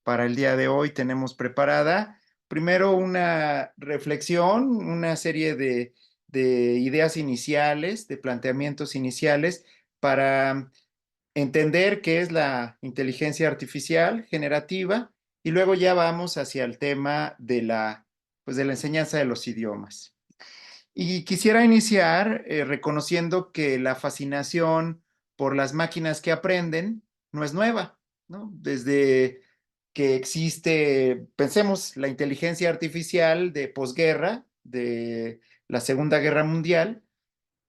para el día de hoy tenemos preparada. Primero una reflexión, una serie de ideas iniciales, de planteamientos iniciales para entender qué es la inteligencia artificial generativa y luego ya vamos hacia el tema pues de la enseñanza de los idiomas. Y quisiera iniciar reconociendo que la fascinación por las máquinas que aprenden no es nueva, ¿no? Desde que existe, pensemos, la inteligencia artificial de posguerra, de la Segunda Guerra Mundial,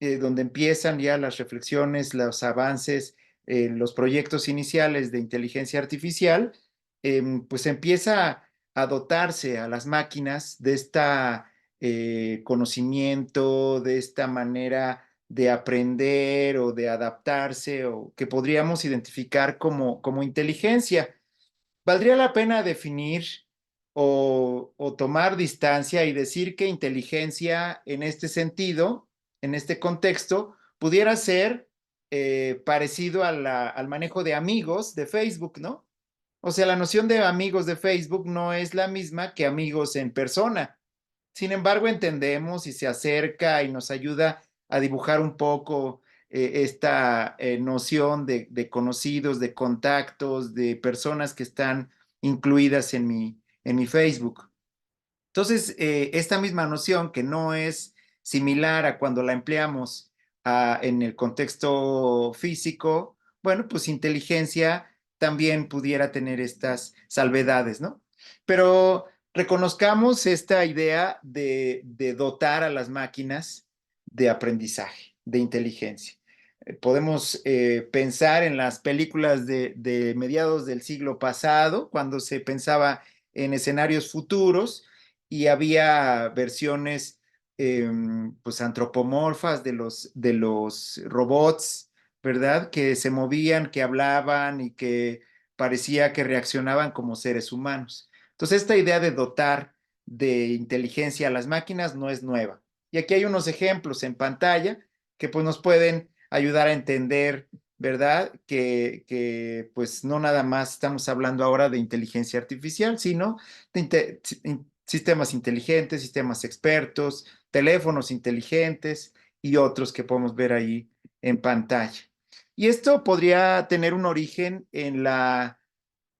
donde empiezan ya las reflexiones, los avances, los proyectos iniciales de inteligencia artificial, pues empieza a dotarse a las máquinas de esta conocimiento, de esta manera de aprender o de adaptarse o que podríamos identificar como inteligencia. Valdría la pena definir o tomar distancia y decir que inteligencia en este sentido, en este contexto, pudiera ser parecido a al manejo de amigos de Facebook, ¿no? O sea, la noción de amigos de Facebook no es la misma que amigos en persona. Sin embargo, entendemos y se acerca y nos ayuda a dibujar un poco esta noción de conocidos, de contactos, de personas que están incluidas en mi Facebook. Entonces, esta misma noción que no es similar a cuando la empleamos en el contexto físico, bueno, pues inteligencia también pudiera tener estas salvedades, ¿no? Pero reconozcamos esta idea de dotar a las máquinas de aprendizaje, de inteligencia. Podemos pensar en las películas de mediados del siglo pasado, cuando se pensaba en escenarios futuros y había versiones pues antropomorfas de los robots, ¿verdad? Que se movían, que hablaban y que parecía que reaccionaban como seres humanos. Entonces, esta idea de dotar de inteligencia a las máquinas no es nueva. Y aquí hay unos ejemplos en pantalla que pues nos pueden ayudar a entender, ¿verdad? Pues no nada más estamos hablando ahora de inteligencia artificial, sino de sistemas inteligentes, sistemas expertos, teléfonos inteligentes y otros que podemos ver ahí en pantalla. Y esto podría tener un origen en la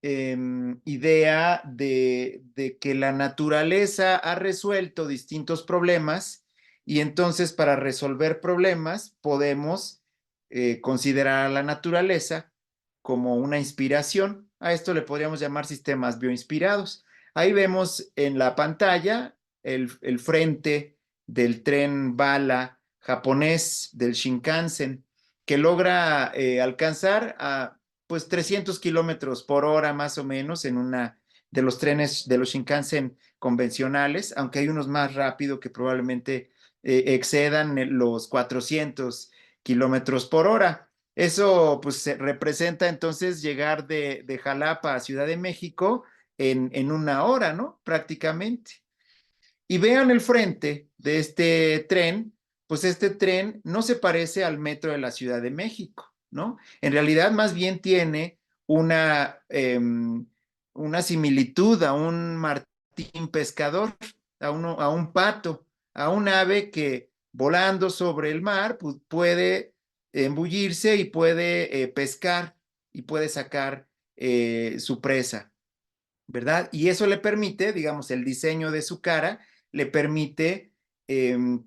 idea de que la naturaleza ha resuelto distintos problemas y entonces para resolver problemas podemos considerar a la naturaleza como una inspiración. A esto le podríamos llamar sistemas bioinspirados. Ahí vemos en la pantalla el frente del tren bala japonés del Shinkansen que logra alcanzar a pues 300 kilómetros por hora más o menos en una de los trenes de los Shinkansen convencionales, aunque hay unos más rápido que probablemente excedan los 400 kilómetros por hora. Eso pues representa entonces llegar de Jalapa a Ciudad de México en una hora, ¿no? Prácticamente. Y vean el frente de este tren, pues este tren no se parece al metro de la Ciudad de México, ¿no? En realidad más bien tiene una similitud a un martín pescador, a un pato, a un ave que volando sobre el mar pues, puede embullirse y puede pescar y puede sacar su presa. ¿Verdad? Y eso le permite, digamos, el diseño de su cara, le permite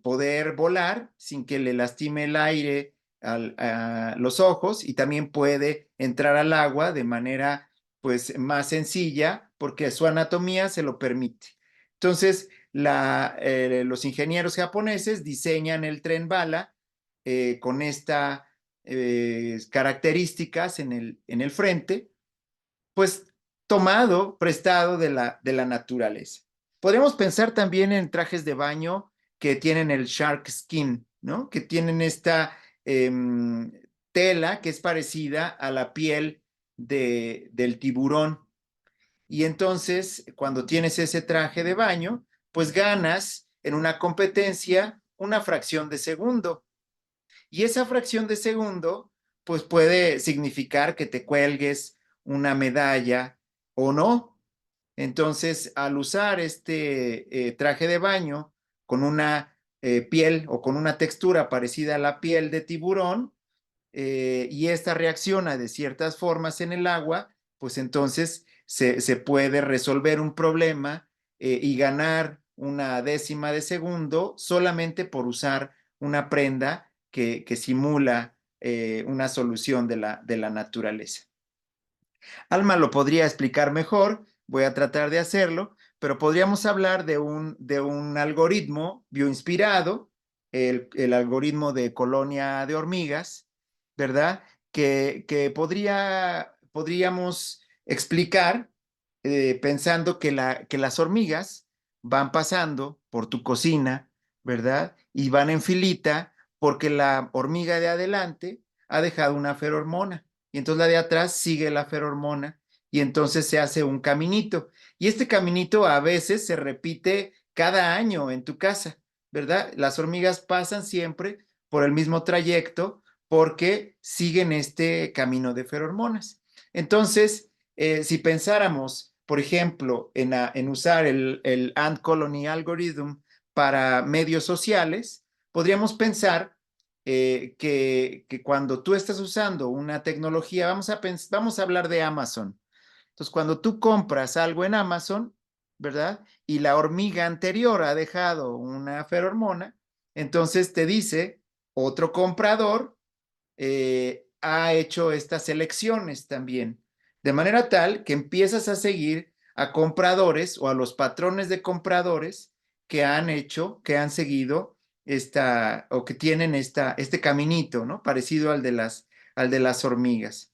poder volar sin que le lastime el aire a los ojos y también puede entrar al agua de manera pues más sencilla porque su anatomía se lo permite. Entonces, los ingenieros japoneses diseñan el tren bala con estas características en el frente pues tomado, prestado de la naturaleza. Podríamos pensar también en trajes de baño que tienen el shark skin, ¿no? Que tienen esta tela que es parecida a la piel del tiburón. Y entonces, cuando tienes ese traje de baño, pues ganas en una competencia una fracción de segundo. Y esa fracción de segundo, pues puede significar que te cuelgues una medalla o no, Entonces, al usar este traje de baño con una piel o con una textura parecida a la piel de tiburón, y esta reacciona de ciertas formas en el agua, pues entonces se puede resolver un problema y ganar una décima de segundo solamente por usar una prenda que simula una solución de la naturaleza. Alma lo podría explicar mejor, voy a tratar de hacerlo, pero podríamos hablar de un algoritmo bioinspirado, el algoritmo de colonia de hormigas, ¿verdad? Que podríamos explicar pensando que las hormigas van pasando por tu cocina, ¿verdad? Y van en filita porque la hormiga de adelante ha dejado una feromona y entonces la de atrás sigue la feromona y entonces se hace un caminito. Y este caminito a veces se repite cada año en tu casa, ¿verdad? Las hormigas pasan siempre por el mismo trayecto porque siguen este camino de feromonas. Entonces, si pensáramos, por ejemplo, en usar el Ant Colony Algorithm para medios sociales, podríamos pensar que cuando tú estás usando una tecnología, vamos a hablar de Amazon. Entonces, cuando tú compras algo en Amazon, ¿verdad? Y la hormiga anterior ha dejado una feromona, entonces te dice, otro comprador ha hecho estas elecciones también, de manera tal que empiezas a seguir a compradores o a los patrones de compradores que han hecho, que han seguido esta o que tienen este caminito, ¿no? Parecido al de las hormigas.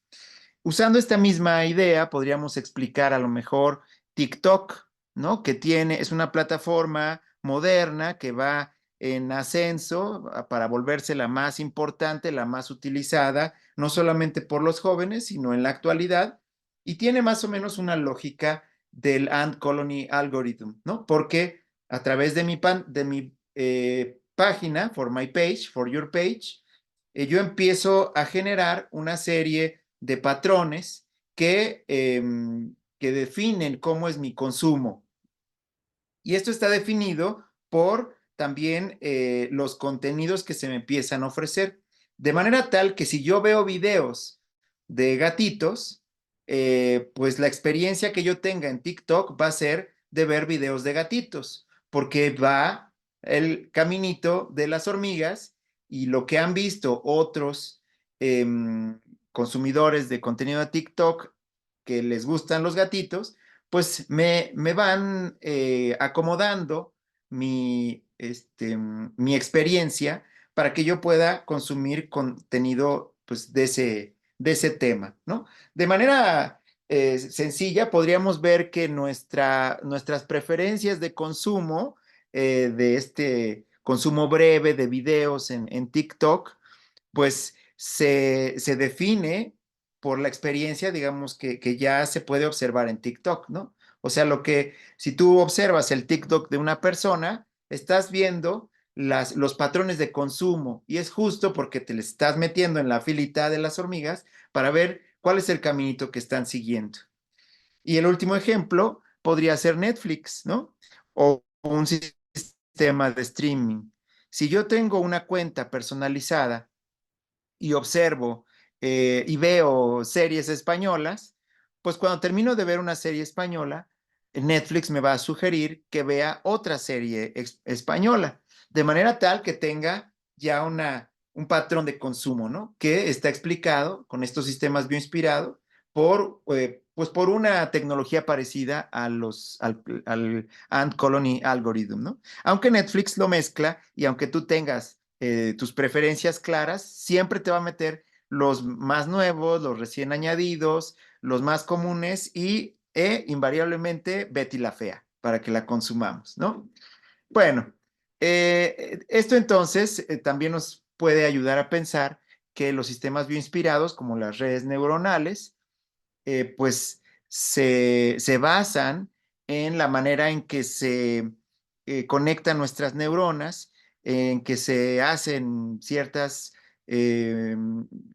Usando esta misma idea, podríamos explicar a lo mejor TikTok, ¿no? Es una plataforma moderna que va en ascenso para volverse la más importante, la más utilizada, no solamente por los jóvenes, sino en la actualidad, y tiene más o menos una lógica del Ant Colony Algorithm, ¿no? Porque a través de mi página, for my page, for your page, yo empiezo a generar una serie de patrones que definen cómo es mi consumo. Y esto está definido por también los contenidos que se me empiezan a ofrecer. De manera tal que si yo veo videos de gatitos, pues la experiencia que yo tenga en TikTok va a ser de ver videos de gatitos, porque va el caminito de las hormigas y lo que han visto otros eh, consumidores de contenido de TikTok que les gustan los gatitos, pues me van acomodando mi experiencia para que yo pueda consumir contenido pues, de ese tema, ¿no? De manera sencilla, podríamos ver que nuestras preferencias de consumo, de este consumo breve de videos en TikTok, pues se define por la experiencia, digamos, que ya se puede observar en TikTok, ¿no? O sea, si tú observas el TikTok de una persona, estás viendo los patrones de consumo y es justo porque te le estás metiendo en la filita de las hormigas para ver cuál es el caminito que están siguiendo. Y el último ejemplo podría ser Netflix, ¿no? O un sistema de streaming. Si yo tengo una cuenta personalizada y observo y veo series españolas, pues cuando termino de ver una serie española, Netflix me va a sugerir que vea otra serie española, de manera tal que tenga ya un patrón de consumo, ¿no? Que está explicado con estos sistemas bioinspirados pues por una tecnología parecida al Ant Colony Algorithm, ¿no? Aunque Netflix lo mezcla y aunque tú tengas tus preferencias claras, siempre te va a meter los más nuevos, los recién añadidos, los más comunes invariablemente Betty la Fea para que la consumamos, ¿no? Bueno, esto entonces también nos puede ayudar a pensar que los sistemas bioinspirados, como las redes neuronales, pues se basan en la manera en que se conectan nuestras neuronas, en que se hacen ciertas eh,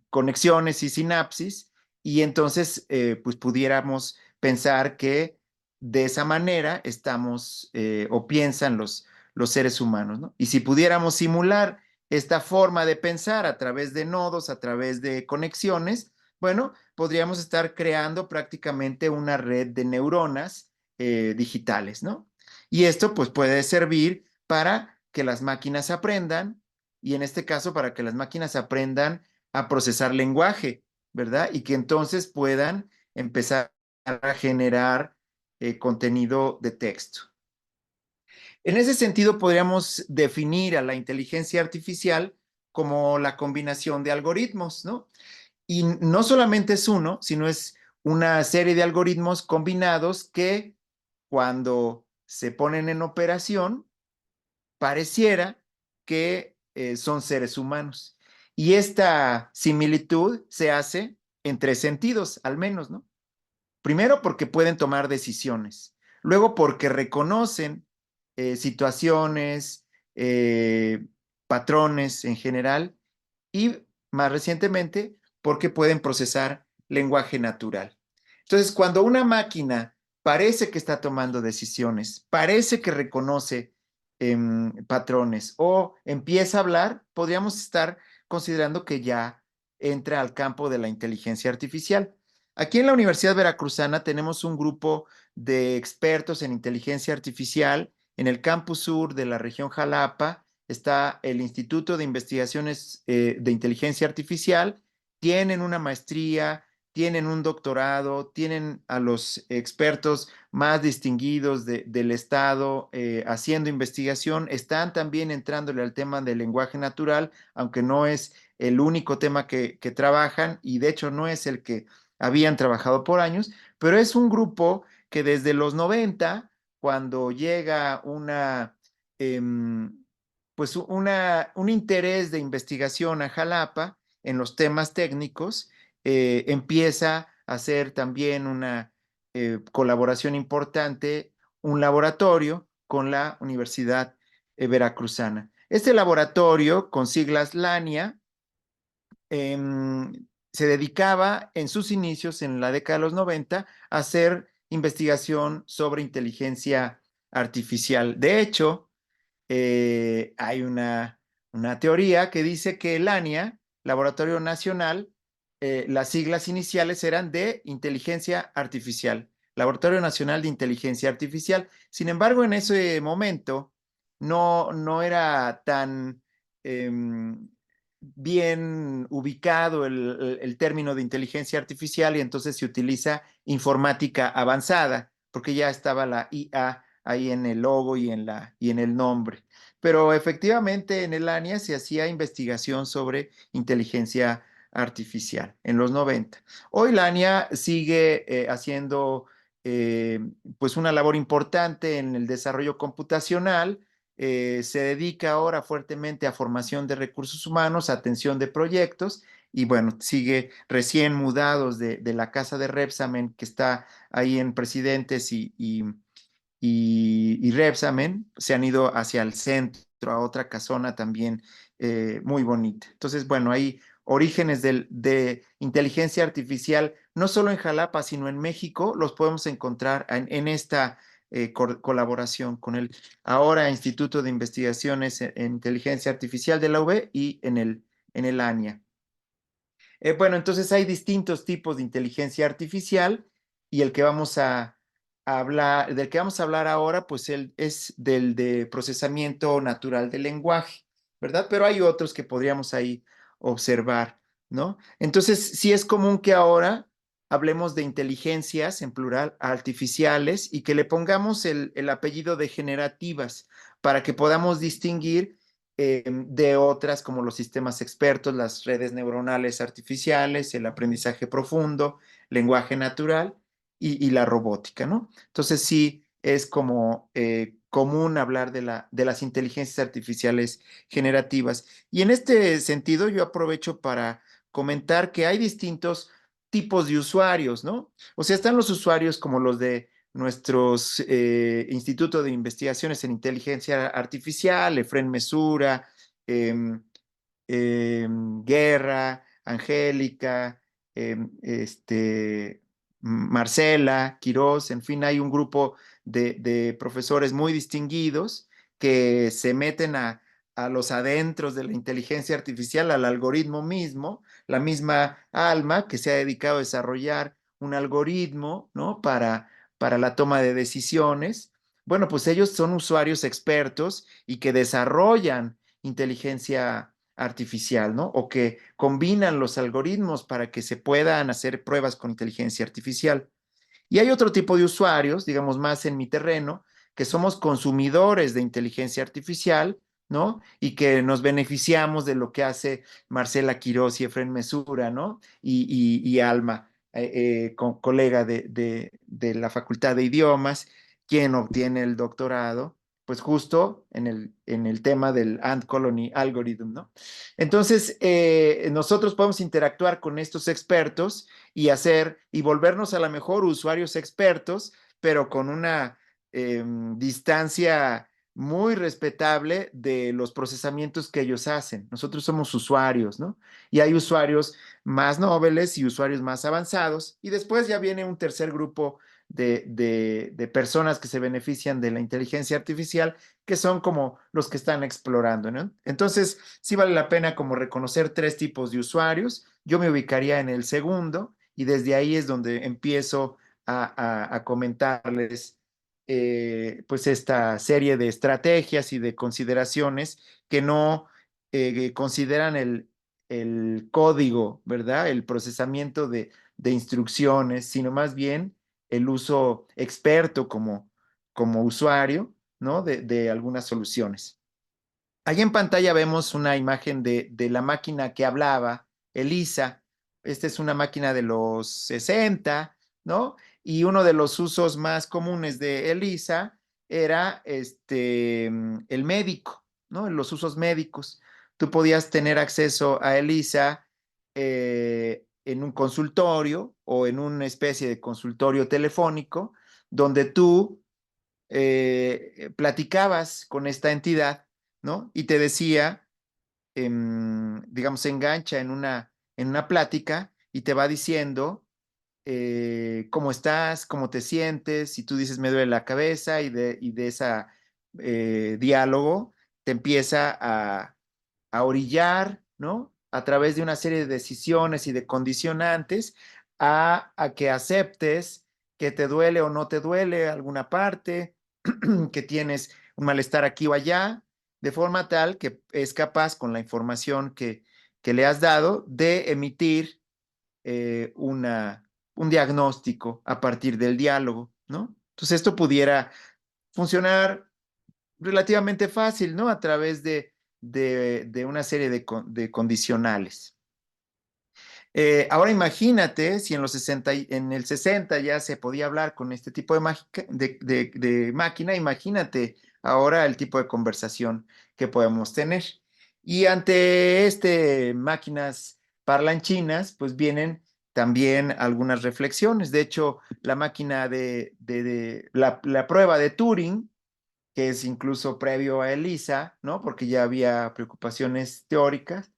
conexiones y sinapsis, y entonces pues pudiéramos pensar que de esa manera estamos o piensan los seres humanos, ¿no? Y si pudiéramos simular esta forma de pensar a través de nodos, a través de conexiones, bueno, podríamos estar creando prácticamente una red de neuronas digitales, ¿no? Y esto pues puede servir para que las máquinas aprendan y en este caso para que las máquinas aprendan a procesar lenguaje, ¿verdad? Y que entonces puedan empezar a generar contenido de texto. En ese sentido, podríamos definir a la inteligencia artificial como la combinación de algoritmos, ¿no? Y no solamente es uno, sino es una serie de algoritmos combinados que cuando se ponen en operación, pareciera que son seres humanos. Y esta similitud se hace en tres sentidos, al menos, ¿no? Primero porque pueden tomar decisiones, luego porque reconocen situaciones, patrones en general y más recientemente porque pueden procesar lenguaje natural. Entonces, cuando una máquina parece que está tomando decisiones, parece que reconoce patrones o empieza a hablar, podríamos estar considerando que ya entra al campo de la inteligencia artificial. Aquí en la Universidad Veracruzana tenemos un grupo de expertos en inteligencia artificial. En el campus sur de la región Jalapa está el Instituto de Investigaciones de Inteligencia Artificial. Tienen una maestría, tienen un doctorado, tienen a los expertos más distinguidos del Estado haciendo investigación. Están también entrándole al tema del lenguaje natural, aunque no es el único tema que trabajan y de hecho no es el que habían trabajado por años, pero es un grupo que desde los 90, cuando llega pues un interés de investigación a Jalapa en los temas técnicos, empieza a hacer también una colaboración importante, un laboratorio con la Universidad Veracruzana. Este laboratorio, con siglas LANIA, se dedicaba en sus inicios, en la década de los 90, a hacer investigación sobre inteligencia artificial. De hecho, hay una teoría que dice que el ANIA, Laboratorio Nacional, las siglas iniciales eran de Inteligencia Artificial, Laboratorio Nacional de Inteligencia Artificial. Sin embargo, en ese momento no era tan bien ubicado el término de inteligencia artificial y entonces se utiliza informática avanzada, porque ya estaba la IA ahí en el logo y en el nombre. Pero efectivamente en el ANIA se hacía investigación sobre inteligencia artificial en los 90. Hoy la ANIA sigue haciendo eh, pues una labor importante en el desarrollo computacional. Se dedica ahora fuertemente a formación de recursos humanos, atención de proyectos y bueno, sigue recién mudados de la casa de Repsamen que está ahí en Presidentes y Repsamen, se han ido hacia el centro, a otra casona también muy bonita. Entonces, bueno, hay orígenes de inteligencia artificial, no solo en Jalapa, sino en México, los podemos encontrar en esta colaboración con el ahora Instituto de Investigaciones en Inteligencia Artificial de la UB y en el ANIA. Bueno, entonces hay distintos tipos de inteligencia artificial y el que vamos a hablar, del que vamos a hablar ahora, pues es del de procesamiento natural del lenguaje, ¿verdad? Pero hay otros que podríamos ahí observar, ¿no? Entonces, sí es común que ahora hablemos de inteligencias, en plural, artificiales, y que le pongamos el apellido de generativas para que podamos distinguir de otras como los sistemas expertos, las redes neuronales artificiales, el aprendizaje profundo, lenguaje natural y la robótica, ¿no? Entonces sí es como común hablar de las inteligencias artificiales generativas. Y en este sentido yo aprovecho para comentar que hay distintos tipos de usuarios, ¿no? O sea, están los usuarios como los de nuestros institutos de investigaciones en inteligencia artificial, Efren Mesura, eh, Guerra, Angélica, este, Marcela, Quirós, en fin, hay un grupo de profesores muy distinguidos que se meten a los adentros de la inteligencia artificial, al algoritmo mismo, la misma Alma que se ha dedicado a desarrollar un algoritmo, ¿no? Para la toma de decisiones. Bueno, pues ellos son usuarios expertos y que desarrollan inteligencia artificial, ¿no? O que combinan los algoritmos para que se puedan hacer pruebas con inteligencia artificial. Y hay otro tipo de usuarios, digamos más en mi terreno, que somos consumidores de inteligencia artificial, ¿no? Y que nos beneficiamos de lo que hace Marcela Quirós y Efren Mesura, ¿no? Y Alma, colega de la Facultad de Idiomas, quien obtiene el doctorado, pues justo en el tema del Ant Colony Algorithm, ¿no? Entonces, nosotros podemos interactuar con estos expertos y hacer y volvernos a lo mejor usuarios expertos, pero con una distancia muy respetable de los procesamientos que ellos hacen. Nosotros somos usuarios, ¿no? Y hay usuarios más nobles y usuarios más avanzados, y después ya viene un tercer grupo de personas que se benefician de la inteligencia artificial, que son como los que están explorando, ¿no? Entonces, sí vale la pena como reconocer tres tipos de usuarios. Yo me ubicaría en el segundo, y desde ahí es donde empiezo a comentarles pues esta serie de estrategias y de consideraciones que no consideran el código, ¿verdad? El procesamiento de instrucciones, sino más bien el uso experto como usuario, ¿no? De algunas soluciones. Ahí en pantalla vemos una imagen de la máquina que hablaba, Elisa. Esta es una máquina de los 60, ¿no? Y uno de los usos más comunes de Elisa era el médico, ¿no? Los usos médicos. Tú podías tener acceso a Elisa en un consultorio o en una especie de consultorio telefónico donde tú platicabas con esta entidad, ¿no? Y te decía, digamos, se engancha en una plática y te va diciendo cómo estás, cómo te sientes, si tú dices me duele la cabeza y de ese diálogo te empieza a orillar, ¿no? A través de una serie de decisiones y de condicionantes a que aceptes que te duele o no te duele alguna parte, que tienes un malestar aquí o allá, de forma tal que es capaz con la información que le has dado de emitir un diagnóstico a partir del diálogo, ¿no? Entonces esto pudiera funcionar relativamente fácil, ¿no? A través de una serie de condicionales. Ahora imagínate si en los 60, en el 60 ya se podía hablar con este tipo de máquina, imagínate ahora el tipo de conversación que podemos tener. Y ante máquinas parlanchinas, pues vienen también algunas reflexiones. De hecho, la máquina la prueba de Turing, que es incluso previo a ELISA, ¿no? Porque ya había preocupaciones teóricas.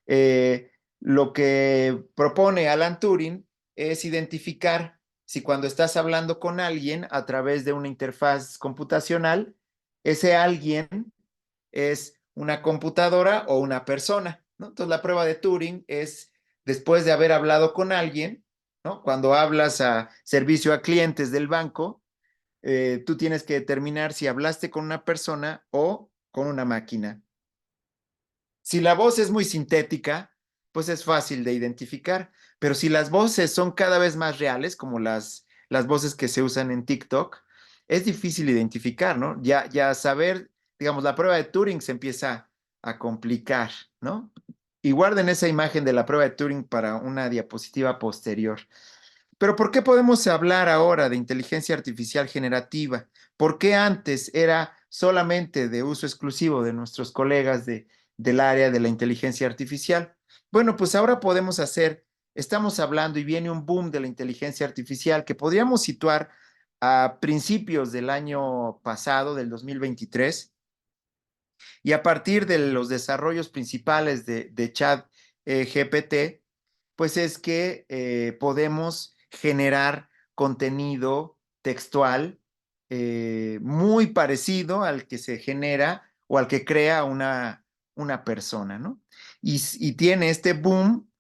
eh, lo que propone Alan Turing es identificar si cuando estás hablando con alguien a través de una interfaz computacional, ese alguien es una computadora o una persona, ¿no? Entonces la prueba de Turing es después de haber hablado con alguien, ¿no? Cuando hablas a servicio a clientes del banco, tú tienes que determinar si hablaste con una persona o con una máquina. Si la voz es muy sintética, pues es fácil de identificar, pero si las voces son cada vez más reales, como las voces que se usan en TikTok, es difícil identificar, ¿no? Ya saber, digamos, la prueba de Turing se empieza a complicar, ¿no? Y guarden esa imagen de la prueba de Turing para una diapositiva posterior. Pero ¿por qué podemos hablar ahora de inteligencia artificial generativa? ¿Por qué antes era solamente de uso exclusivo de nuestros colegas del área de la inteligencia artificial? Bueno, pues ahora podemos estamos hablando y viene un boom de la inteligencia artificial que podríamos situar a principios del año pasado, del 2023, y a partir de los desarrollos principales de Chat GPT, pues es que podemos generar contenido textual muy parecido al que se genera o al que crea una persona, ¿no? Y tiene este boom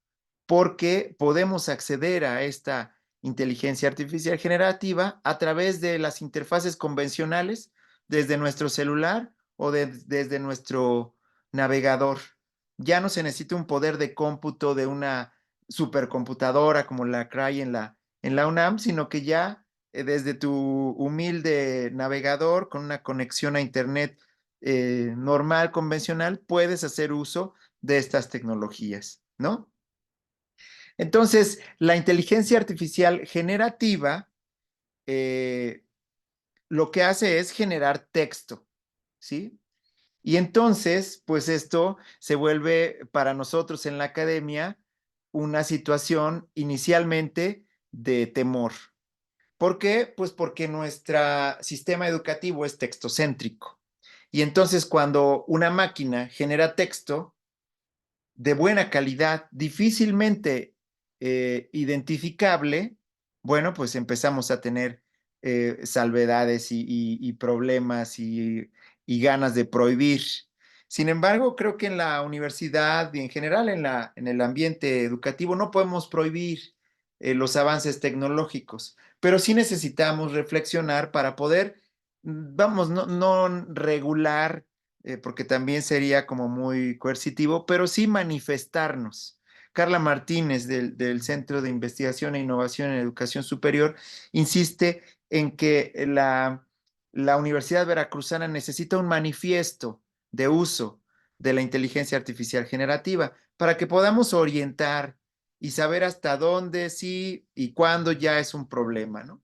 porque podemos acceder a esta inteligencia artificial generativa a través de las interfaces convencionales, desde nuestro celular o desde nuestro navegador. Ya no se necesita un poder de cómputo de una supercomputadora como la que hay en la UNAM, sino que ya desde tu humilde navegador con una conexión a Internet normal, convencional, puedes hacer uso de estas tecnologías, ¿no? Entonces, la inteligencia artificial generativa eh, lo que hace es generar texto, ¿sí? Y entonces, pues esto se vuelve para nosotros en la academia una situación inicialmente de temor. ¿Por qué? Pues porque nuestro sistema educativo es textocéntrico. Y entonces cuando una máquina genera texto, de buena calidad, difícilmente identificable, bueno, pues empezamos a tener salvedades y problemas y ganas de prohibir. Sin embargo, creo que en la universidad y en general en el ambiente educativo no podemos prohibir los avances tecnológicos, pero sí necesitamos reflexionar para poder, vamos, no regular porque también sería como muy coercitivo, pero sí manifestarnos. Carla Martínez del Centro de Investigación e Innovación en Educación Superior insiste en que la Universidad Veracruzana necesita un manifiesto de uso de la inteligencia artificial generativa para que podamos orientar y saber hasta dónde sí y cuándo ya es un problema, ¿no?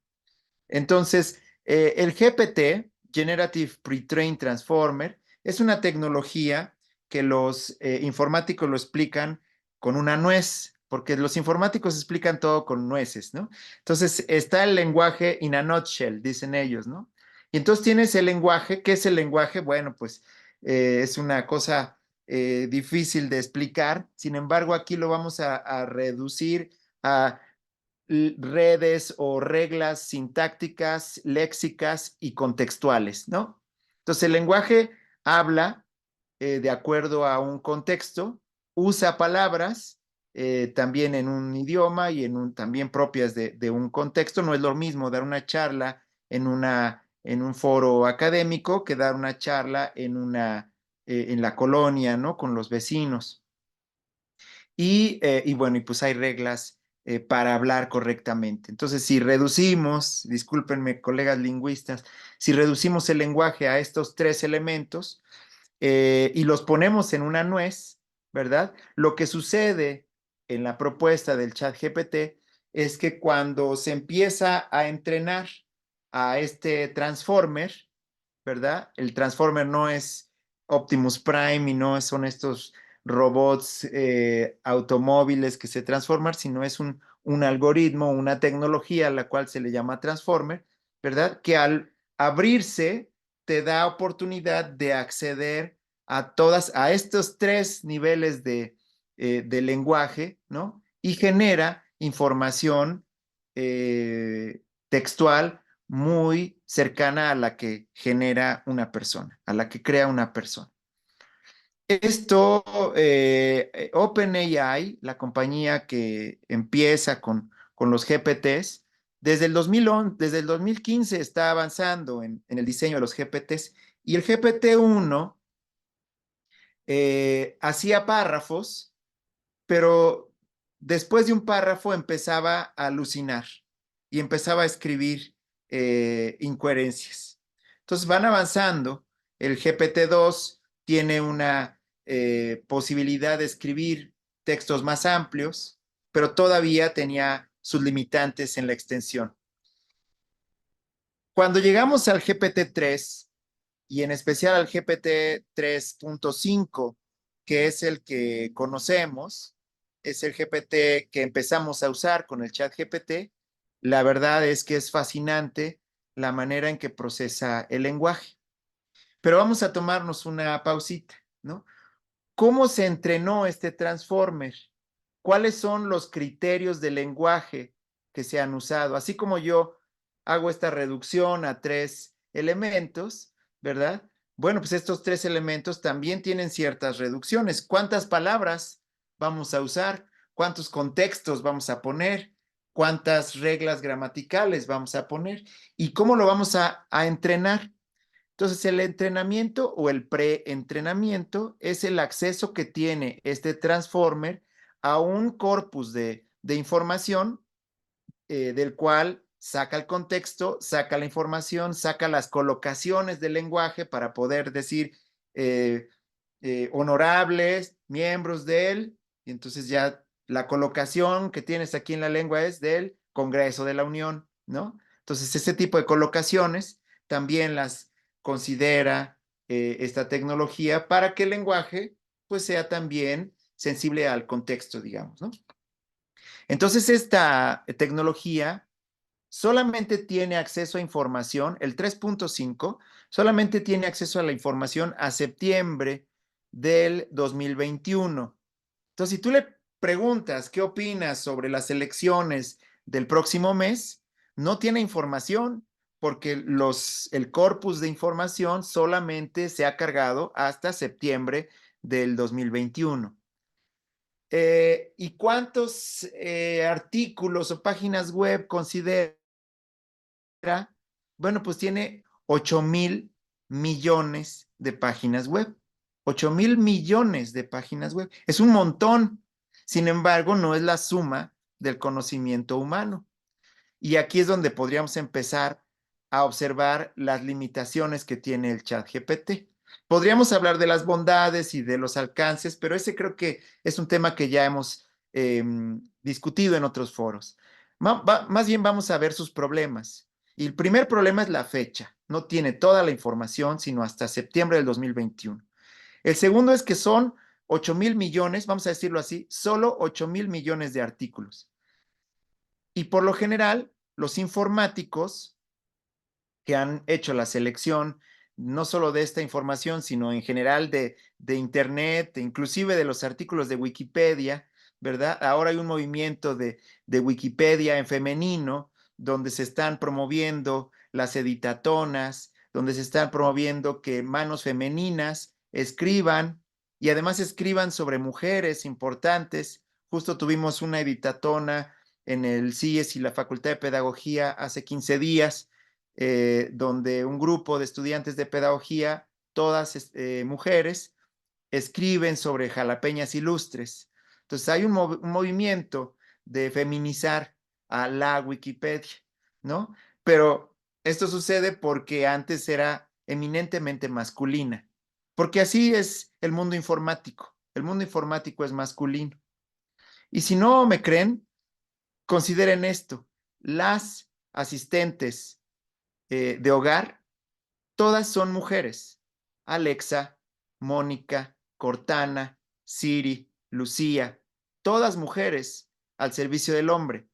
Entonces, el GPT, Generative Pre-trained Transformer, es una tecnología que los informáticos lo explican con una nuez, porque los informáticos explican todo con nueces, ¿no? Entonces, está el lenguaje in a nutshell, dicen ellos, ¿no? Y entonces tienes el lenguaje. ¿Qué es el lenguaje? Bueno, pues es una cosa difícil de explicar. Sin embargo, aquí lo vamos a reducir a redes o reglas sintácticas, léxicas y contextuales, ¿no? Entonces, el lenguaje habla de acuerdo a un contexto, usa palabras también en un idioma y también propias de un contexto. No es lo mismo dar una charla en un foro académico que dar una charla en la colonia, ¿no? Con los vecinos. Y bueno, y pues hay reglas para hablar correctamente. Entonces, si reducimos, discúlpenme, colegas lingüistas, si reducimos el lenguaje a estos tres elementos y los ponemos en una nuez, ¿verdad? Lo que sucede en la propuesta del chat GPT es que cuando se empieza a entrenar a este transformer, ¿verdad? El Transformer no es Optimus Prime y no son estos robots automóviles que se transforman, sino es un algoritmo, una tecnología a la cual se le llama Transformer, ¿verdad? Que al abrirse te da oportunidad de acceder a estos tres niveles de lenguaje, ¿no? Y genera información textual muy cercana a la que genera una persona, a la que crea una persona. Esto, OpenAI, la compañía que empieza con los GPTs, desde el 2015 está avanzando en el diseño de los GPTs y el GPT-1 hacía párrafos, pero después de un párrafo empezaba a alucinar y empezaba a escribir incoherencias. Entonces van avanzando. El GPT-2 tiene una posibilidad de escribir textos más amplios, pero todavía tenía sus limitantes en la extensión. Cuando llegamos al GPT-3, y en especial al GPT 3.5, que es el que conocemos, es el GPT que empezamos a usar con el chat GPT. La verdad es que es fascinante la manera en que procesa el lenguaje. Pero vamos a tomarnos una pausita, ¿no? ¿Cómo se entrenó este transformer? ¿Cuáles son los criterios del lenguaje que se han usado. Así como yo hago esta reducción a 3 elementos, ¿verdad? Bueno, pues estos 3 elementos también tienen ciertas reducciones. ¿Cuántas palabras vamos a usar? ¿Cuántos contextos vamos a poner? ¿Cuántas reglas gramaticales vamos a poner? ¿Y cómo lo vamos a entrenar? Entonces, el entrenamiento o el preentrenamiento es el acceso que tiene este transformer a un corpus de información del cual saca el contexto, saca la información, saca las colocaciones del lenguaje para poder decir eh, honorables, miembros de él, y entonces ya la colocación que tienes aquí en la lengua es del Congreso de la Unión, ¿no? Entonces, ese tipo de colocaciones también las considera esta tecnología para que el lenguaje pues sea también sensible al contexto, digamos, ¿no? Entonces, esta tecnología solamente tiene acceso a información, el 3.5 solamente tiene acceso a la información a septiembre del 2021. Entonces, si tú le preguntas qué opinas sobre las elecciones del próximo mes, no tiene información porque el corpus de información solamente se ha cargado hasta septiembre del 2021. ¿Y cuántos artículos o páginas web considera? Bueno, pues tiene 8,000 millones de páginas web. 8,000 millones de páginas web. Es un montón. Sin embargo, no es la suma del conocimiento humano. Y aquí es donde podríamos empezar a observar las limitaciones que tiene el chat GPT. Podríamos hablar de las bondades y de los alcances, pero ese creo que es un tema que ya hemos discutido en otros foros. Más bien vamos a ver sus problemas. Y el primer problema es la fecha. No tiene toda la información, sino hasta septiembre del 2021. El segundo es que son 8,000 millones, vamos a decirlo así, solo 8,000 millones de artículos. Y por lo general, los informáticos que han hecho la selección no solo de esta información, sino en general de Internet, inclusive de los artículos de Wikipedia, ¿verdad? Ahora hay un movimiento de Wikipedia en femenino, donde se están promoviendo las editatonas, donde se están promoviendo que manos femeninas escriban y además escriban sobre mujeres importantes. Justo tuvimos una editatona en el CIES y la Facultad de Pedagogía hace 15 días, donde un grupo de estudiantes de pedagogía, todas mujeres, escriben sobre jalapeñas ilustres. Entonces hay un movimiento de feminizar a la Wikipedia, ¿no? Pero esto sucede porque antes era eminentemente masculina, porque así es el mundo informático. El mundo informático es masculino. Y si no me creen, consideren esto. Las asistentes de hogar, todas son mujeres. Alexa, Mónica, Cortana, Siri, Lucía, todas mujeres al servicio del hombre.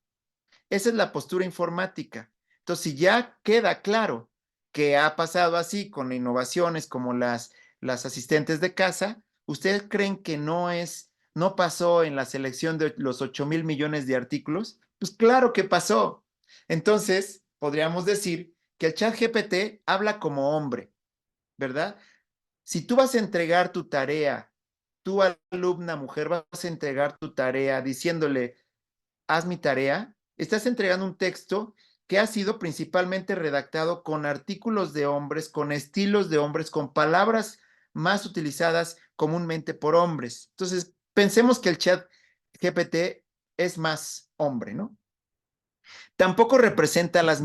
Esa es la postura informática. Entonces, si ya queda claro que ha pasado así con innovaciones como las asistentes de casa, ¿ustedes creen que no pasó en la selección de los 8,000 millones de artículos? Pues claro que pasó. Entonces, podríamos decir que el chat GPT habla como hombre, ¿verdad? Si tú vas a entregar tu tarea, tú alumna mujer vas a entregar tu tarea diciéndole, haz mi tarea, estás entregando un texto que ha sido principalmente redactado con artículos de hombres, con estilos de hombres, con palabras más utilizadas comúnmente por hombres. Entonces, pensemos que el chat GPT es más hombre, ¿no? Tampoco representa a las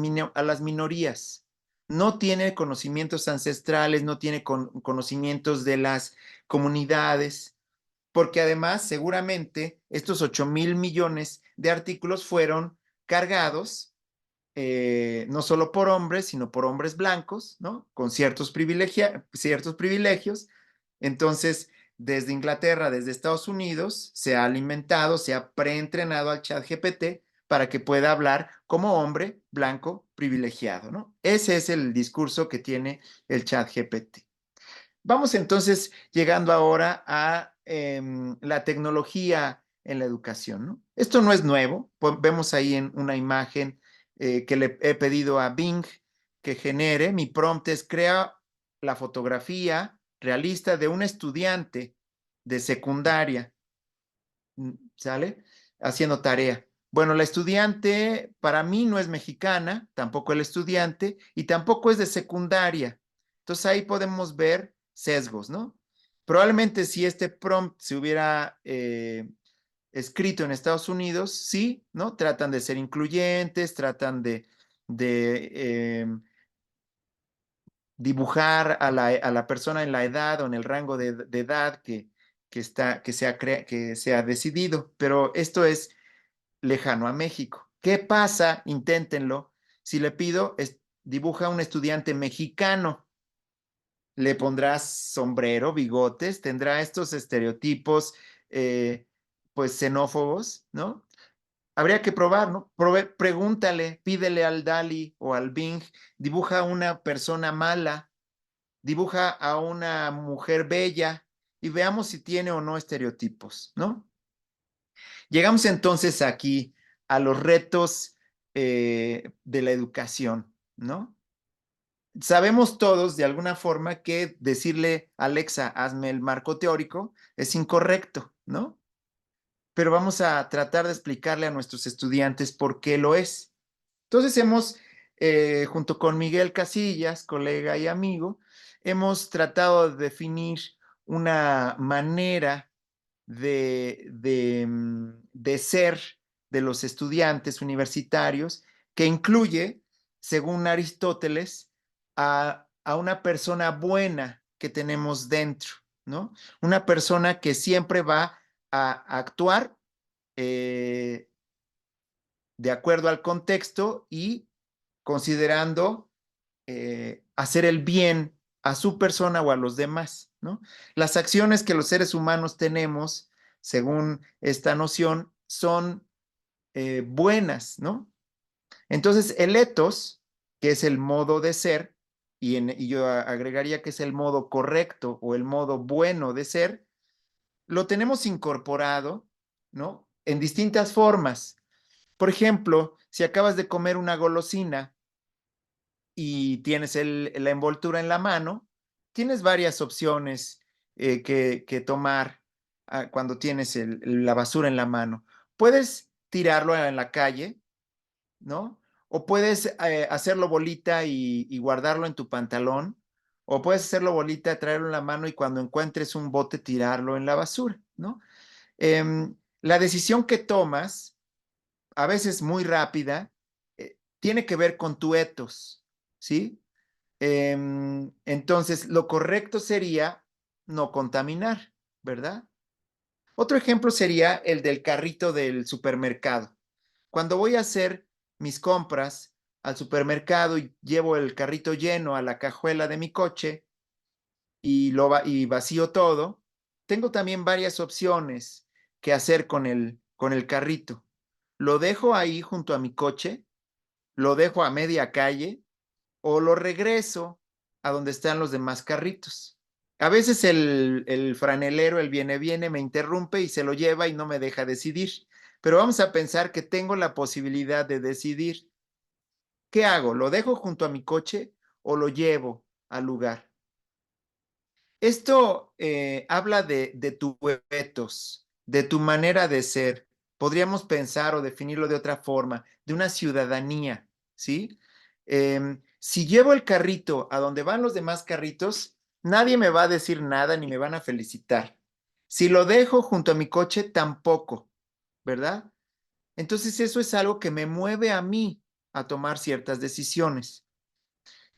minorías. No tiene conocimientos ancestrales, no tiene conocimientos de las comunidades, porque además seguramente estos 8,000 millones de artículos fueron cargados no solo por hombres, sino por hombres blancos, ¿no? Con ciertos privilegios. Entonces, desde Inglaterra, desde Estados Unidos, se ha alimentado, se ha preentrenado al chat GPT para que pueda hablar como hombre blanco privilegiado, ¿no? Ese es el discurso que tiene el chat GPT. Vamos entonces llegando ahora a la tecnología en la educación, ¿no? Esto no es nuevo. Vemos ahí en una imagen que le he pedido a Bing que genere. Mi prompt es: crea la fotografía realista de un estudiante de secundaria, ¿sale? Haciendo tarea. Bueno, la estudiante para mí no es mexicana, tampoco el estudiante, y tampoco es de secundaria. Entonces ahí podemos ver sesgos, ¿no? Probablemente si este prompt se hubiera escrito en Estados Unidos, sí, ¿no? Tratan de ser incluyentes, tratan de dibujar a la persona en la edad o en el rango de edad que se ha decidido, pero esto es lejano a México. ¿Qué pasa? Inténtenlo. Si le pido, dibuja un estudiante mexicano, le pondrás sombrero, bigotes, tendrá estos estereotipos, eh, pues xenófobos, ¿no? Habría que probar, ¿no? Pregúntale, pídele al Dali o al Bing, dibuja a una persona mala, dibuja a una mujer bella y veamos si tiene o no estereotipos, ¿no? Llegamos entonces aquí a los retos de la educación, ¿no? Sabemos todos de alguna forma que decirle Alexa, hazme el marco teórico es incorrecto, ¿no? Pero vamos a tratar de explicarle a nuestros estudiantes por qué lo es. Entonces junto con Miguel Casillas, colega y amigo, hemos tratado de definir una manera de ser de los estudiantes universitarios que incluye, según Aristóteles, a una persona buena que tenemos dentro, ¿no? Una persona que siempre va a actuar eh, de acuerdo al contexto y considerando hacer el bien a su persona o a los demás, ¿no? Las acciones que los seres humanos tenemos, según esta noción, son buenas, ¿no? Entonces, el ethos, que es el modo de ser, y yo agregaría que es el modo correcto o el modo bueno de ser, lo tenemos incorporado, ¿no? En distintas formas. Por ejemplo, si acabas de comer una golosina y tienes la envoltura en la mano, tienes varias opciones que tomar cuando tienes la basura en la mano. Puedes tirarlo en la calle, ¿no? O puedes hacerlo bolita y guardarlo en tu pantalón, o puedes hacerlo bolita, traerlo en la mano y cuando encuentres un bote tirarlo en la basura, ¿no? La decisión que tomas, a veces muy rápida, tiene que ver con tu ethos, ¿sí? Entonces, lo correcto sería no contaminar, ¿verdad? Otro ejemplo sería el del carrito del supermercado. Cuando voy a hacer mis compras al supermercado y llevo el carrito lleno a la cajuela de mi coche y vacío todo, tengo también varias opciones que hacer con el carrito. Lo dejo ahí junto a mi coche, lo dejo a media calle o lo regreso a donde están los demás carritos. A veces el franelero, el viene, me interrumpe y se lo lleva y no me deja decidir. Pero vamos a pensar que tengo la posibilidad de decidir. ¿Qué hago? ¿Lo dejo junto a mi coche o lo llevo al lugar? Esto habla de tu ethos, de tu manera de ser. Podríamos pensar o definirlo de otra forma, de una ciudadanía, ¿sí? Si llevo el carrito a donde van los demás carritos, nadie me va a decir nada ni me van a felicitar. Si lo dejo junto a mi coche, tampoco, ¿verdad? Entonces eso es algo que me mueve a mí a tomar ciertas decisiones.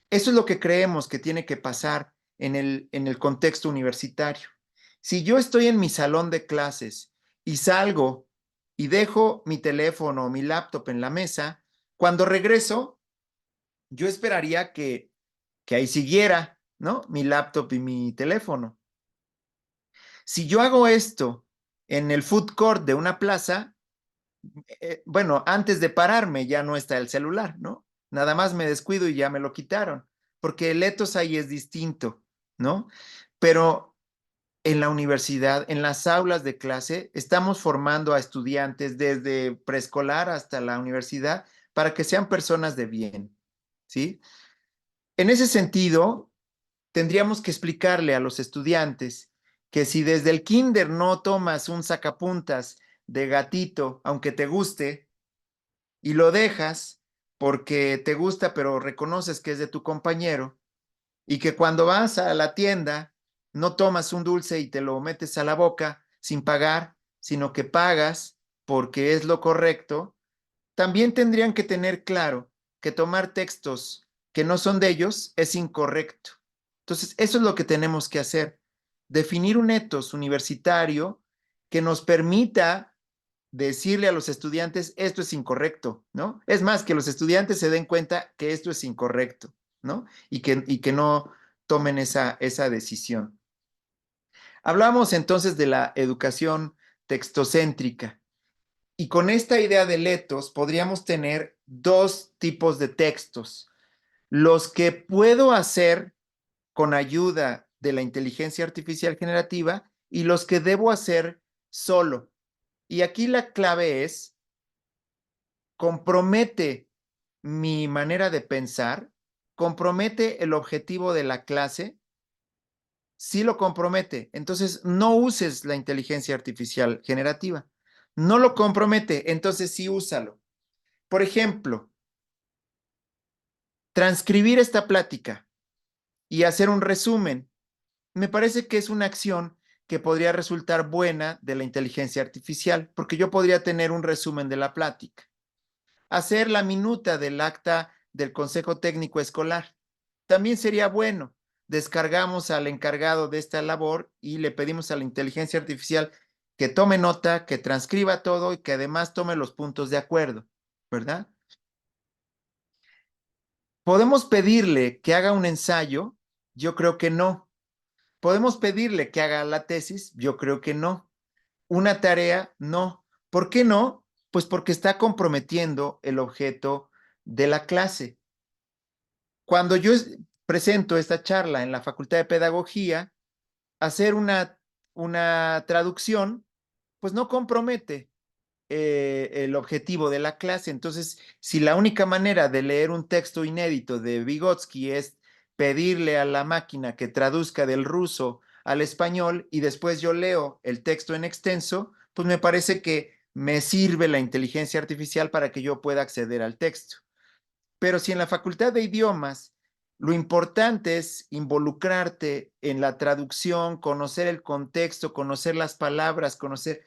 Eso es lo que creemos que tiene que pasar en el contexto universitario. Si yo estoy en mi salón de clases y salgo y dejo mi teléfono o mi laptop en la mesa, cuando regreso, yo esperaría que ahí siguiera, ¿no? Mi laptop y mi teléfono. Si yo hago esto en el food court de una plaza, bueno, antes de pararme ya no está el celular, ¿no? Nada más me descuido y ya me lo quitaron, porque el ethos ahí es distinto, ¿no? Pero en la universidad, en las aulas de clase, estamos formando a estudiantes desde preescolar hasta la universidad para que sean personas de bien, ¿sí? En ese sentido, tendríamos que explicarle a los estudiantes que si desde el kinder no tomas un sacapuntas de gatito, aunque te guste, y lo dejas porque te gusta, pero reconoces que es de tu compañero, y que cuando vas a la tienda no tomas un dulce y te lo metes a la boca sin pagar, sino que pagas porque es lo correcto, también tendrían que tener claro que tomar textos que no son de ellos es incorrecto. Entonces, eso es lo que tenemos que hacer, definir un etos universitario que nos permita decirle a los estudiantes esto es incorrecto, ¿no? Es más, que los estudiantes se den cuenta que esto es incorrecto, ¿no? Y que no tomen esa decisión. Hablamos entonces de la educación textocéntrica. Y con esta idea de letos podríamos tener dos tipos de textos. Los que puedo hacer con ayuda de la inteligencia artificial generativa y los que debo hacer solo. Y aquí la clave es, compromete mi manera de pensar, compromete el objetivo de la clase, sí lo compromete. Entonces, no uses la inteligencia artificial generativa. No lo compromete, entonces sí úsalo. Por ejemplo, transcribir esta plática y hacer un resumen, me parece que es una acción que podría resultar buena de la inteligencia artificial, porque yo podría tener un resumen de la plática. Hacer la minuta del acta del Consejo Técnico Escolar. También sería bueno. Descargamos al encargado de esta labor y le pedimos a la inteligencia artificial que tome nota, que transcriba todo y que además tome los puntos de acuerdo, ¿verdad? ¿Podemos pedirle que haga un ensayo? Yo creo que no. ¿Podemos pedirle que haga la tesis? Yo creo que no. ¿Una tarea? No. ¿Por qué no? Pues porque está comprometiendo el objeto de la clase. Cuando yo presento esta charla en la Facultad de Pedagogía, hacer una traducción, pues no compromete el objetivo de la clase. Entonces, si la única manera de leer un texto inédito de Vygotsky es pedirle a la máquina que traduzca del ruso al español y después yo leo el texto en extenso, pues me parece que me sirve la inteligencia artificial para que yo pueda acceder al texto. Pero si en la facultad de idiomas lo importante es involucrarte en la traducción, conocer el contexto, conocer las palabras, conocer,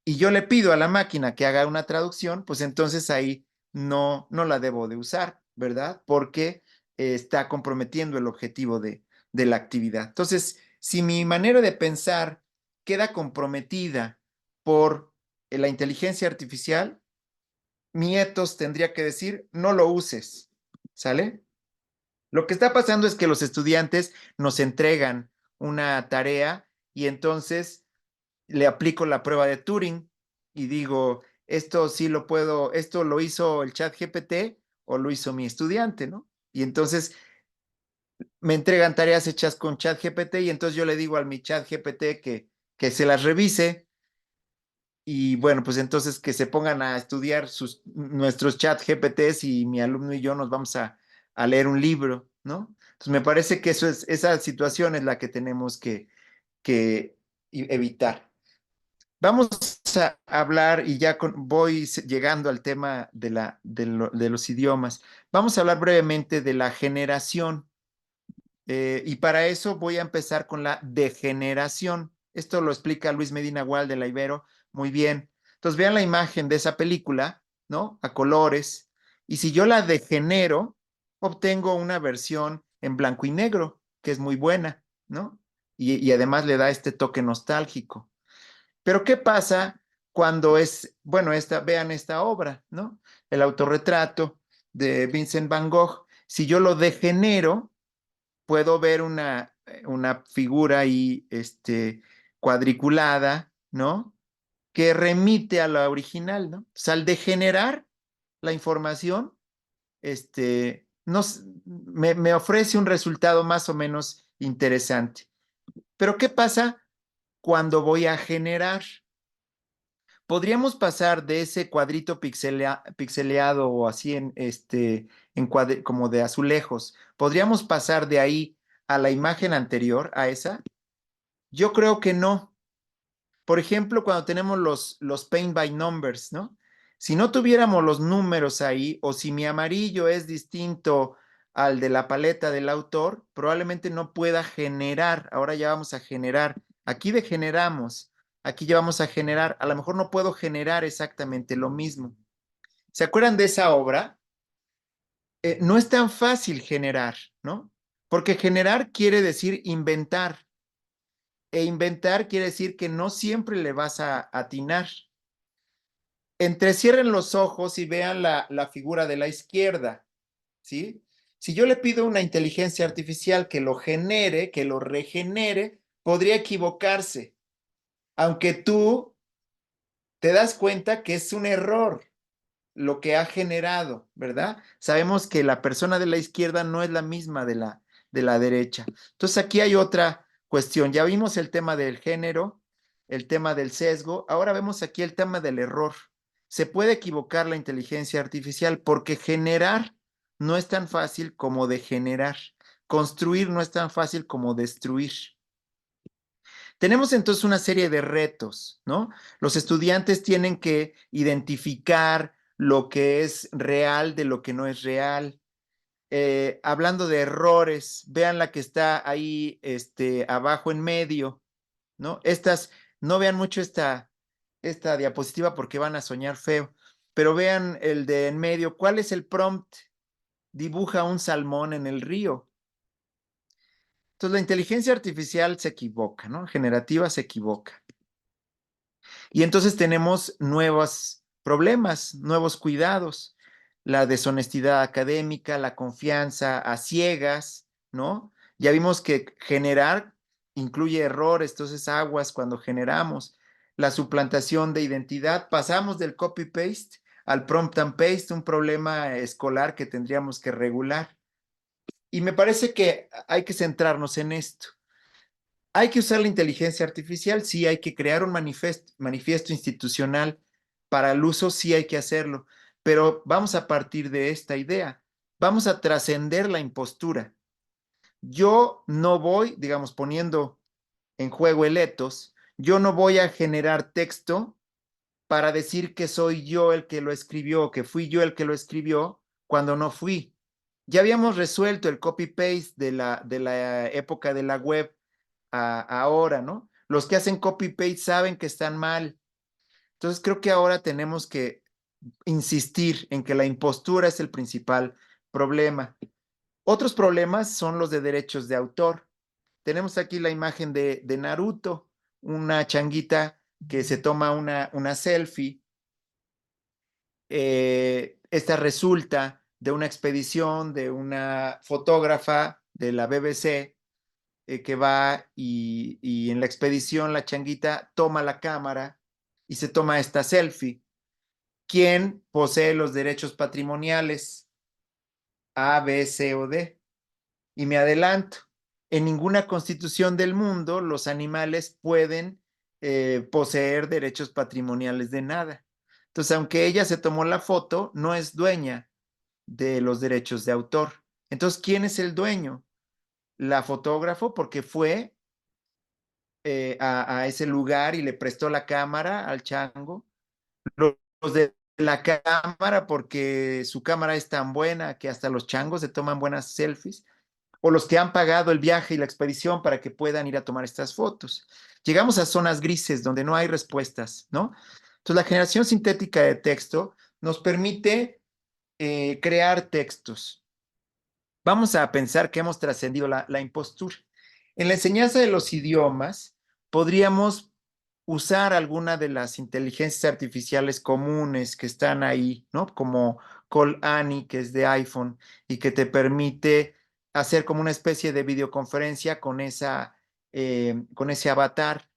y yo le pido a la máquina que haga una traducción, pues entonces ahí no la debo de usar, ¿verdad? Porque está comprometiendo el objetivo de la actividad. Entonces, si mi manera de pensar queda comprometida por la inteligencia artificial, mi ethos tendría que decir, no lo uses, ¿sale? Lo que está pasando es que los estudiantes nos entregan una tarea y entonces le aplico la prueba de Turing y digo, esto sí lo puedo, esto lo hizo el chat GPT o lo hizo mi estudiante, ¿no? Y entonces me entregan tareas hechas con chat GPT y entonces yo le digo al mi chat GPT que se las revise y bueno, pues entonces que se pongan a estudiar nuestros chat GPTs y mi alumno y yo nos vamos a leer un libro, ¿no? Entonces me parece que esa situación es la que tenemos que evitar. Vamos a hablar, y ya voy llegando al tema de los idiomas. Vamos a hablar brevemente de la generación. Y para eso voy a empezar con la degeneración. Esto lo explica Luis Medina Gual de la Ibero muy bien. Entonces vean la imagen de esa película, ¿no? A colores. Y si yo la degenero, obtengo una versión en blanco y negro, que es muy buena, ¿no? Y además le da este toque nostálgico. Pero ¿qué pasa cuando bueno, vean esta obra, ¿no? El autorretrato de Vincent Van Gogh. Si yo lo degenero, puedo ver una figura ahí, cuadriculada, ¿no? Que remite a la original, ¿no? O sea, al degenerar la información, me ofrece un resultado más o menos interesante. Pero ¿qué pasa cuando voy a generar. Podríamos pasar de ese cuadrito pixeleado o así como de azulejos. Podríamos pasar de ahí a la imagen anterior, a esa. Yo creo que no. Por ejemplo, cuando tenemos los paint by numbers, ¿no? Si no tuviéramos los números ahí, o si mi amarillo es distinto al de la paleta del autor, probablemente no pueda generar. Ahora ya vamos a generar. Aquí degeneramos. Aquí ya vamos a generar. A lo mejor no puedo generar exactamente lo mismo. ¿Se acuerdan de esa obra? No es tan fácil generar, ¿no? Porque generar quiere decir inventar. E inventar quiere decir que no siempre le vas a atinar. Entrecierren los ojos y vean la figura de la izquierda, ¿sí? Si yo le pido a una inteligencia artificial que lo genere, que lo regenere, podría equivocarse, aunque tú te das cuenta que es un error lo que ha generado, ¿verdad? Sabemos que la persona de la izquierda no es la misma de la derecha. Entonces aquí hay otra cuestión. Ya vimos el tema del género, el tema del sesgo, ahora vemos aquí el tema del error. Se puede equivocar la inteligencia artificial porque generar no es tan fácil como degenerar. Construir no es tan fácil como destruir. Tenemos entonces una serie de retos, ¿no? Los estudiantes tienen que identificar lo que es real de lo que no es real. Hablando de errores, vean la que está ahí abajo en medio, ¿no? No vean mucho esta diapositiva porque van a soñar feo, pero vean el de en medio. ¿Cuál es el prompt? Dibuja un salmón en el río. Entonces la inteligencia artificial se equivoca, ¿no? Generativa se equivoca. Y entonces tenemos nuevos problemas, nuevos cuidados, la deshonestidad académica, la confianza a ciegas, ¿no? Ya vimos que generar incluye errores, entonces aguas cuando generamos, la suplantación de identidad, pasamos del copy-paste al prompt and paste, un problema escolar que tendríamos que regular. Y me parece que hay que centrarnos en esto. Hay que usar la inteligencia artificial, sí, hay que crear un manifiesto institucional para el uso, sí hay que hacerlo, pero vamos a partir de esta idea, vamos a trascender la impostura. Yo no voy, digamos, poniendo en juego el etos, yo no voy a generar texto para decir que soy yo el que lo escribió, que fui yo el que lo escribió, cuando no fui. Ya habíamos resuelto el copy-paste de la época de la web ahora, ¿no? Los que hacen copy-paste saben que están mal. Entonces creo que ahora tenemos que insistir en que la impostura es el principal problema. Otros problemas son los de derechos de autor. Tenemos aquí la imagen de Naruto, una changuita que se toma una selfie. Esta resulta de una expedición de una fotógrafa de la BBC que va y en la expedición la changuita toma la cámara y se toma esta selfie. ¿Quién posee los derechos patrimoniales? A, B, C o D. Y me adelanto, en ninguna constitución del mundo los animales pueden poseer derechos patrimoniales de nada. Entonces, aunque ella se tomó la foto, no es dueña de los derechos de autor. Entonces, ¿quién es el dueño? La fotógrafo, porque fue a ese lugar y le prestó la cámara al chango. Los de la cámara, porque su cámara es tan buena que hasta los changos se toman buenas selfies, o los que han pagado el viaje y la expedición para que puedan ir a tomar estas fotos. Llegamos a zonas grises donde no hay respuestas, ¿no? Entonces, la generación sintética de texto nos permite crear textos. Vamos a pensar que hemos trascendido la impostura. En la enseñanza de los idiomas, podríamos usar alguna de las inteligencias artificiales comunes que están ahí, ¿no? Como Call Annie, que es de iPhone y que te permite hacer como una especie de videoconferencia con ese avatar.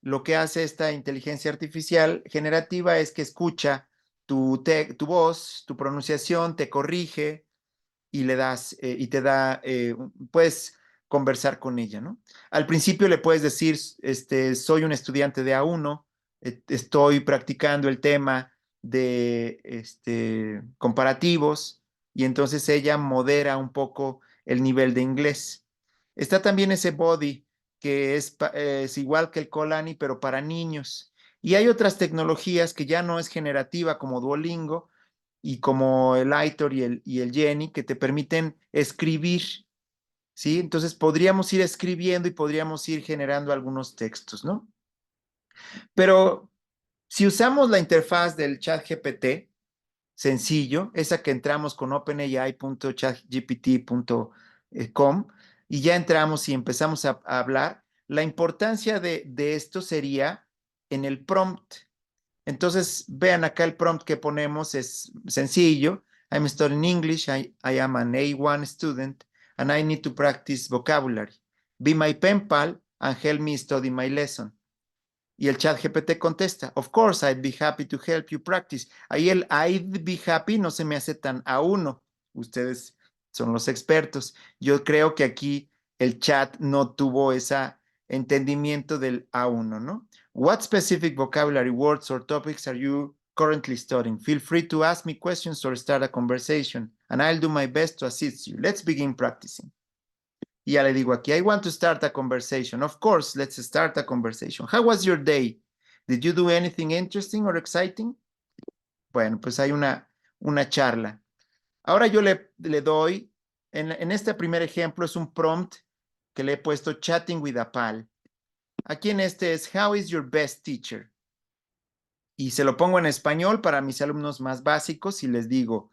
Lo que hace esta inteligencia artificial generativa es que escucha tu voz, tu pronunciación, te corrige y le das y te da, puedes conversar con ella, ¿no? Al principio le puedes decir, soy un estudiante de A1, estoy practicando el tema de comparativos y entonces ella modera un poco el nivel de inglés. Está también ese body que es igual que el Colani, pero para niños. Y hay otras tecnologías que ya no es generativa como Duolingo y como el Aitor y el Jenny que te permiten escribir, ¿sí? Entonces podríamos ir escribiendo y podríamos ir generando algunos textos, ¿no? Pero si usamos la interfaz del chat GPT, sencillo, esa que entramos con openai.chatgpt.com y ya entramos y empezamos a hablar, la importancia de esto sería en el prompt. Entonces, vean acá el prompt que ponemos, es sencillo. I'm studying English, I am an A1 student, and I need to practice vocabulary. Be my pen pal and help me study my lesson. Y el chat GPT contesta, of course, I'd be happy to help you practice. Ahí el I'd be happy no se me hace tan a uno. Ustedes son los expertos. Yo creo que aquí el chat no tuvo ese entendimiento del A1, ¿no? What specific vocabulary words or topics are you currently studying? Feel free to ask me questions or start a conversation, and I'll do my best to assist you. Let's begin practicing. Y ya le digo aquí, I want to start a conversation. Of course, let's start a conversation. How was your day? Did you do anything interesting or exciting? Bueno, pues hay una charla. Ahora yo le doy, en este primer ejemplo es un prompt que le he puesto chatting with a pal. Aquí en este es, how is your best teacher? Y se lo pongo en español para mis alumnos más básicos y les digo,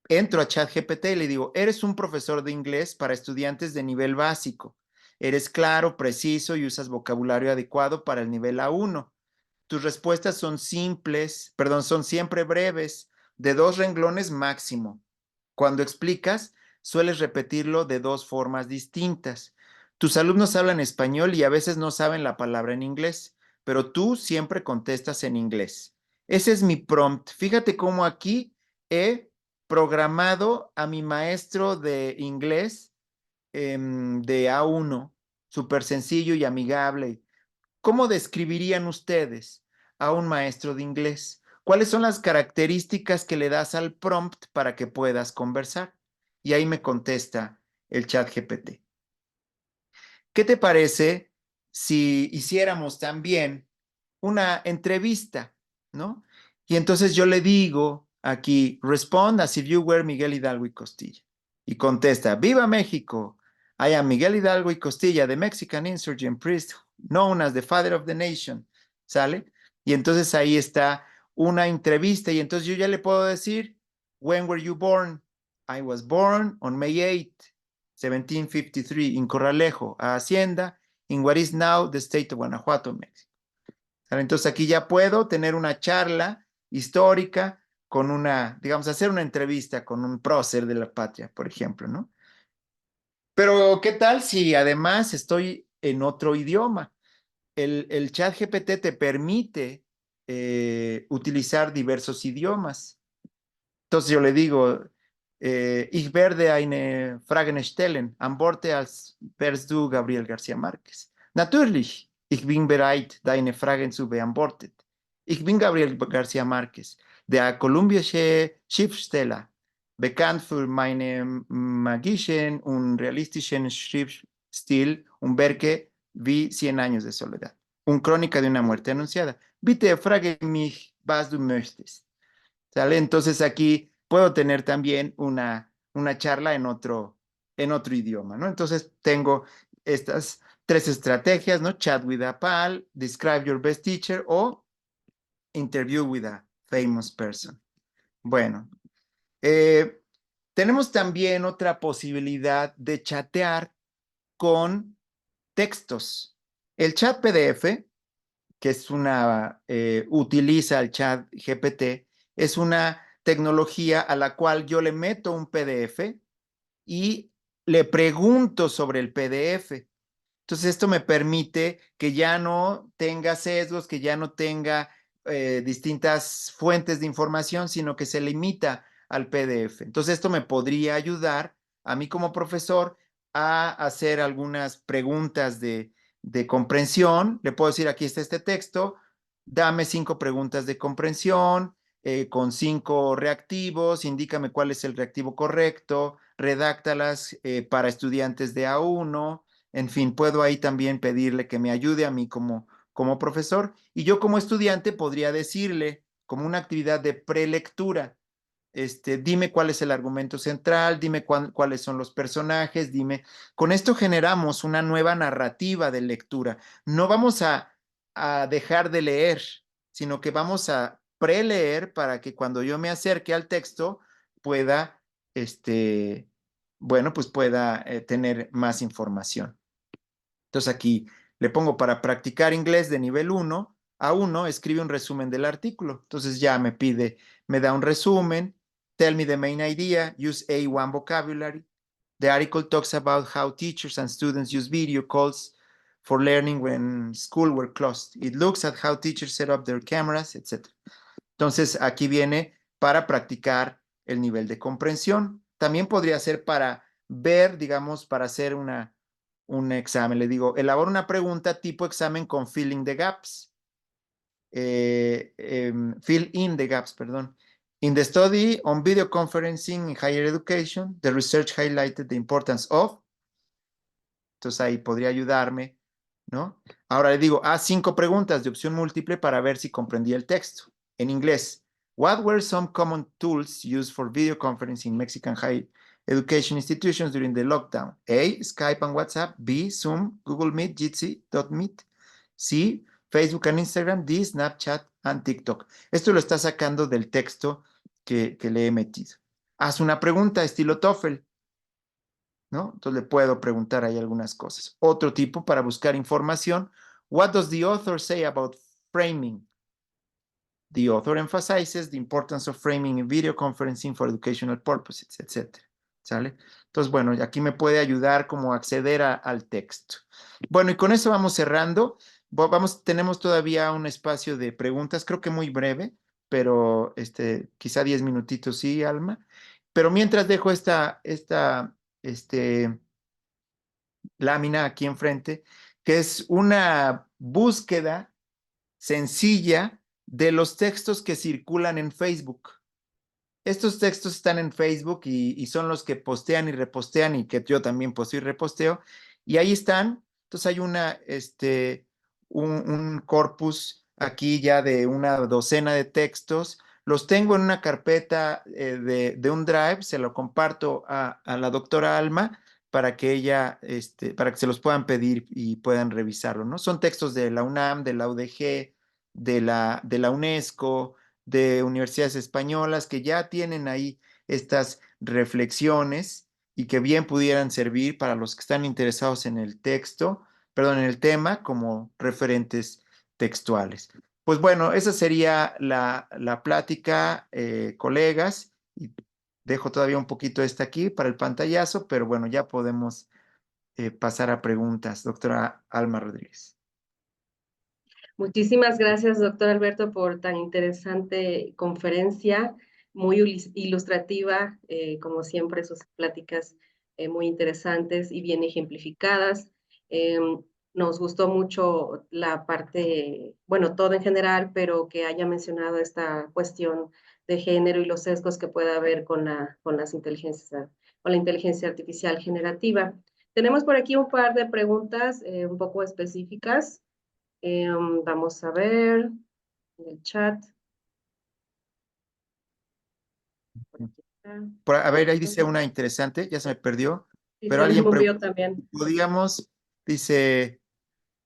entro a ChatGPT y le digo, eres un profesor de inglés para estudiantes de nivel básico. Eres claro, preciso y usas vocabulario adecuado para el nivel A1. Tus respuestas son simples, perdón, son siempre breves, de 2 renglones máximo. Cuando explicas, sueles repetirlo de 2 formas distintas. Tus alumnos hablan español y a veces no saben la palabra en inglés, pero tú siempre contestas en inglés. Ese es mi prompt. Fíjate cómo aquí he programado a mi maestro de inglés de A1, súper sencillo y amigable. ¿Cómo describirían ustedes a un maestro de inglés? ¿Cuáles son las características que le das al prompt para que puedas conversar? Y ahí me contesta el chat GPT. ¿Qué te parece si hiciéramos también una entrevista, ¿no? Y entonces yo le digo aquí, respond as if you were Miguel Hidalgo y Costilla. Y contesta, ¡Viva México! I am Miguel Hidalgo y Costilla, the Mexican insurgent priest known as the father of the nation. ¿Sale? Y entonces ahí está una entrevista y entonces yo ya le puedo decir, when were you born? I was born on May 8, 1753, in Corralejo, a Hacienda, in what is now the state of Guanajuato, México. Entonces aquí ya puedo tener una charla histórica con digamos, hacer una entrevista con un prócer de la patria, por ejemplo, ¿no? Pero, ¿qué tal si además estoy en otro idioma? El chat GPT te permite utilizar diversos idiomas. Entonces yo le digo, ich werde eine Frage stellen, antworte als wärst du Gabriel García Márquez. Natürlich, ich bin bereit, deine Fragen zu beantworten. Ich bin Gabriel García Márquez, der kolumbische Schriftsteller, bekannt für meinen magischen und realistischen Schriftstil und Werke wie Cien años de soledad. Un crónica de una muerte anunciada. Bitte frage mich, was du möchtest. ¿Sale? Entonces aquí puedo tener también una charla en otro idioma, ¿no? Entonces tengo estas 3 estrategias, ¿no? Chat with a pal, describe your best teacher o interview with a famous person. Bueno, tenemos también otra posibilidad de chatear con textos. El chat PDF, que utiliza el chat GPT, es una tecnología a la cual yo le meto un PDF y le pregunto sobre el PDF. Entonces esto me permite que ya no tenga sesgos, que ya no tenga distintas fuentes de información, sino que se limita al PDF. Entonces esto me podría ayudar a mí como profesor a hacer algunas preguntas de comprensión. Le puedo decir, aquí está este texto, dame 5 preguntas de comprensión con 5 reactivos, indícame cuál es el reactivo correcto, redáctalas para estudiantes de A1. En fin, puedo ahí también pedirle que me ayude a mí como profesor, y yo como estudiante podría decirle como una actividad de prelectura, dime cuál es el argumento central, dime cuáles son los personajes, dime. Con esto generamos una nueva narrativa de lectura. No vamos a dejar de leer, sino que vamos a preleer para que cuando yo me acerque al texto pueda, bueno, pues pueda tener más información. Entonces aquí le pongo para practicar inglés de nivel 1 a 1, escribe un resumen del artículo. Entonces ya me pide, me da un resumen, tell me the main idea, use A1 vocabulary. The article talks about how teachers and students use video calls for learning when school were closed. It looks at how teachers set up their cameras, etc. Entonces aquí viene para practicar el nivel de comprensión. También podría ser para ver, digamos, para hacer un examen. Le digo, elabora una pregunta tipo examen con filling the gaps. Fill in the gaps, perdón. In the study on video conferencing in higher education, the research highlighted the importance of. Entonces ahí podría ayudarme, ¿no? Ahora le digo, haz 5 preguntas de opción múltiple para ver si comprendí el texto. En inglés, what were some common tools used for video conferencing in Mexican higher education institutions during the lockdown? A, Skype and WhatsApp. B, Zoom, Google Meet, Jitsi, Meet. C, Facebook and Instagram. D, Snapchat and TikTok. Esto lo está sacando del texto que le he metido. Haz una pregunta estilo TOEFL, ¿no? Entonces le puedo preguntar ahí algunas cosas. Otro tipo para buscar información. What does the author say about framing? The author emphasizes the importance of framing in video conferencing for educational purposes, etc. ¿Sale? Entonces, bueno, aquí me puede ayudar como a acceder al texto. Bueno, y con eso vamos cerrando. Tenemos todavía un espacio de preguntas, creo que muy breve, pero quizá 10 minutitos, sí, Alma. Pero mientras dejo esta lámina aquí enfrente, que es una búsqueda sencilla de los textos que circulan en Facebook. Estos textos están en Facebook y son los que postean y repostean y que yo también posteo y reposteo. Y ahí están. Entonces hay un corpus aquí ya de una docena de textos. Los tengo en una carpeta de un Drive, se lo comparto a la doctora Alma para que ella, para que se los puedan pedir y puedan revisarlo, ¿no? Son textos de la UNAM, de la UDG, de la UNESCO, de universidades españolas que ya tienen ahí estas reflexiones y que bien pudieran servir para los que están interesados en el texto, perdón, en el tema como referentes textuales. Pues bueno, esa sería la plática, colegas, y dejo todavía un poquito esta aquí para el pantallazo, pero bueno, ya podemos pasar a preguntas, doctora Alma Rodríguez. Muchísimas gracias, doctor Alberto, por tan interesante conferencia, muy ilustrativa, como siempre, sus pláticas muy interesantes y bien ejemplificadas. Nos gustó mucho la parte, bueno, todo en general, pero que haya mencionado esta cuestión de género y los sesgos que puede haber con las inteligencias, con la inteligencia artificial generativa. Tenemos por aquí un par de preguntas un poco específicas. Vamos a ver en el chat. A ver, ahí dice una interesante, ya se me perdió, Sí, pero se me alguien movió pregunta, también. podríamos, dice,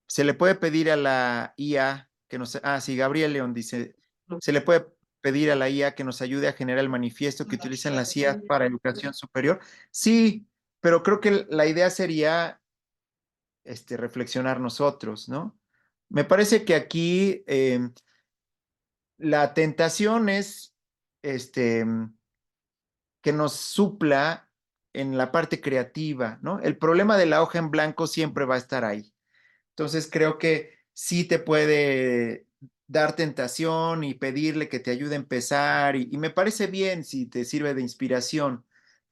se le puede pedir a la IA que nos, sí, Gabriel León dice, se le puede pedir a la IA que nos ayude a generar el manifiesto que utilizan las IA para educación superior. Sí, pero creo que la idea sería reflexionar nosotros, ¿no? Me parece que aquí la tentación es que nos supla en la parte creativa, ¿no? El problema de la hoja en blanco siempre va a estar ahí. Entonces creo que sí te puede dar tentación y pedirle que te ayude a empezar y me parece bien si te sirve de inspiración,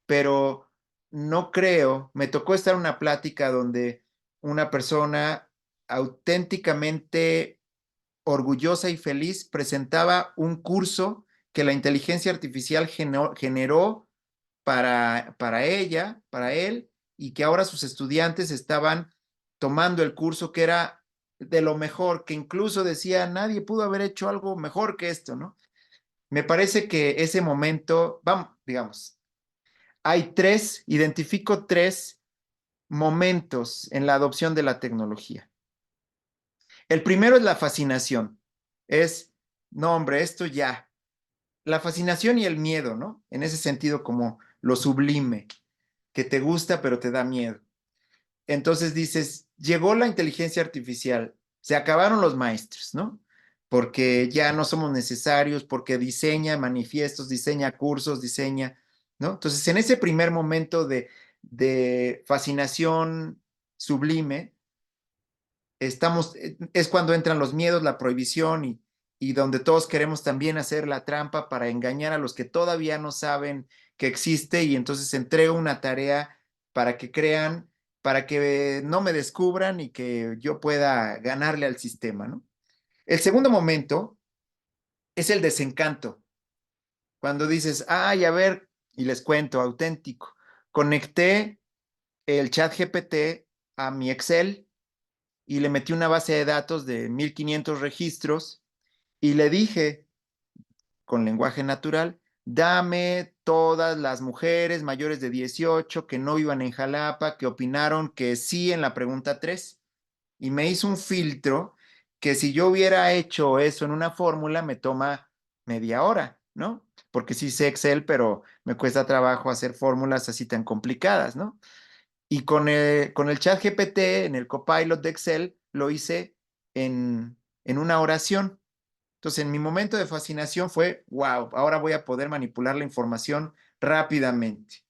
pero no creo, me tocó estar en una plática donde una persona auténticamente orgullosa y feliz presentaba un curso que la inteligencia artificial generó para ella, para él, y que ahora sus estudiantes estaban tomando el curso que era de lo mejor, que incluso decía, nadie pudo haber hecho algo mejor que esto, ¿no? Me parece que ese momento, vamos, digamos, identifico tres momentos en la adopción de la tecnología. El primero es la fascinación. Es, no, hombre, esto ya. La fascinación y el miedo, ¿no? En ese sentido, como lo sublime, que te gusta pero te da miedo. Entonces dices, llegó la inteligencia artificial, se acabaron los maestros, ¿no? Porque ya no somos necesarios, porque diseña manifiestos, diseña cursos, diseña, ¿no? Entonces, en ese primer momento de fascinación sublime, es cuando entran los miedos, la prohibición y donde todos queremos también hacer la trampa para engañar a los que todavía no saben que existe y entonces entrego una tarea para que crean, para que no me descubran y que yo pueda ganarle al sistema, ¿no? El segundo momento es el desencanto, cuando dices, ay, a ver, y les cuento, auténtico, conecté el chat GPT a mi Excel y le metí una base de datos de 1500 registros y le dije con lenguaje natural, dame todas las mujeres mayores de 18 que no vivan en Jalapa, que opinaron que sí en la pregunta 3. Y me hizo un filtro que si yo hubiera hecho eso en una fórmula me toma media hora, ¿no? Porque sí sé Excel, pero me cuesta trabajo hacer fórmulas así tan complicadas, ¿no? Y con el chat GPT, en el Copilot de Excel, lo hice en una oración. Entonces, en mi momento de fascinación fue, wow, ahora voy a poder manipular la información rápidamente.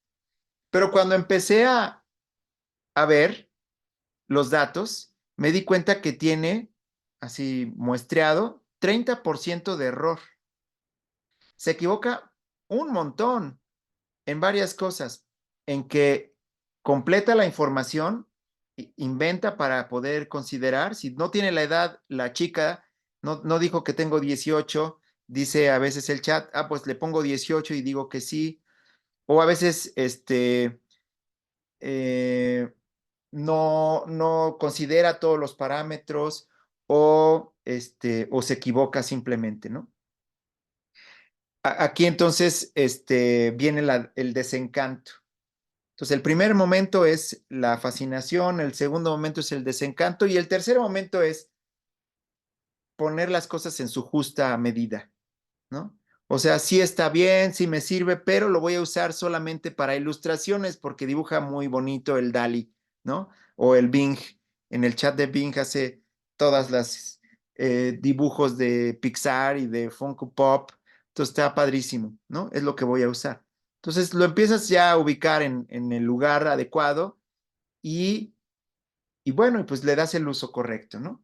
Pero cuando empecé a ver los datos, me di cuenta que tiene, así muestreado, 30% de error. Se equivoca un montón en varias cosas, en que completa la información, inventa para poder considerar, si no tiene la edad, la chica, no dijo que tengo 18, dice a veces el chat, pues le pongo 18 y digo que sí, o a veces eh, no considera todos los parámetros o se equivoca simplemente, ¿no? Aquí entonces viene el desencanto. Entonces, el primer momento es la fascinación, el segundo momento es el desencanto y el tercer momento es poner las cosas en su justa medida, ¿no? O sea, sí está bien, sí me sirve, pero lo voy a usar solamente para ilustraciones porque dibuja muy bonito el DALI, ¿no? O el Bing. En el chat de Bing hace todas las dibujos de Pixar y de Funko Pop. Entonces está padrísimo, ¿no? Es lo que voy a usar. Entonces lo empiezas ya a ubicar en el lugar adecuado y, y bueno, y pues le das el uso correcto, ¿no?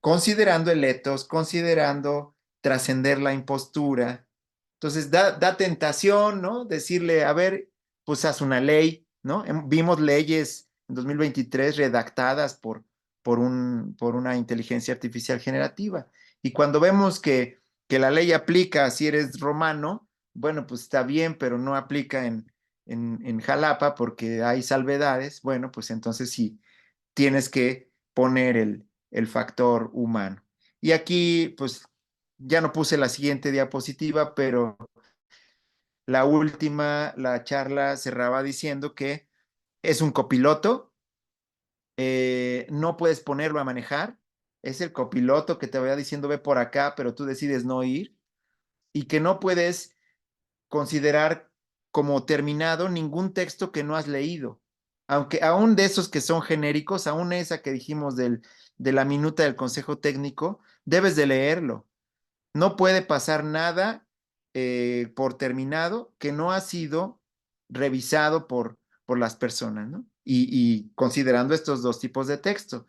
Considerando el etos, considerando trascender la impostura. Entonces da tentación, ¿no? Decirle, a ver, pues haz una ley, ¿no? Vimos leyes en 2023 redactadas por una inteligencia artificial generativa. Y cuando vemos que la ley aplica si eres romano, bueno, pues está bien, pero no aplica en Jalapa porque hay salvedades, bueno, pues entonces sí tienes que poner el factor humano. Y aquí, pues, ya no puse la siguiente diapositiva, pero la última, la charla cerraba diciendo que es un copiloto, no puedes ponerlo a manejar, es el copiloto que te vaya diciendo ve por acá, pero tú decides no ir, y que no puedes considerar como terminado ningún texto que no has leído. Aunque aún de esos que son genéricos, aún esa que dijimos de la minuta del consejo técnico, debes de leerlo. No puede pasar nada por terminado que no ha sido revisado por las personas, ¿no? Y considerando estos dos tipos de texto,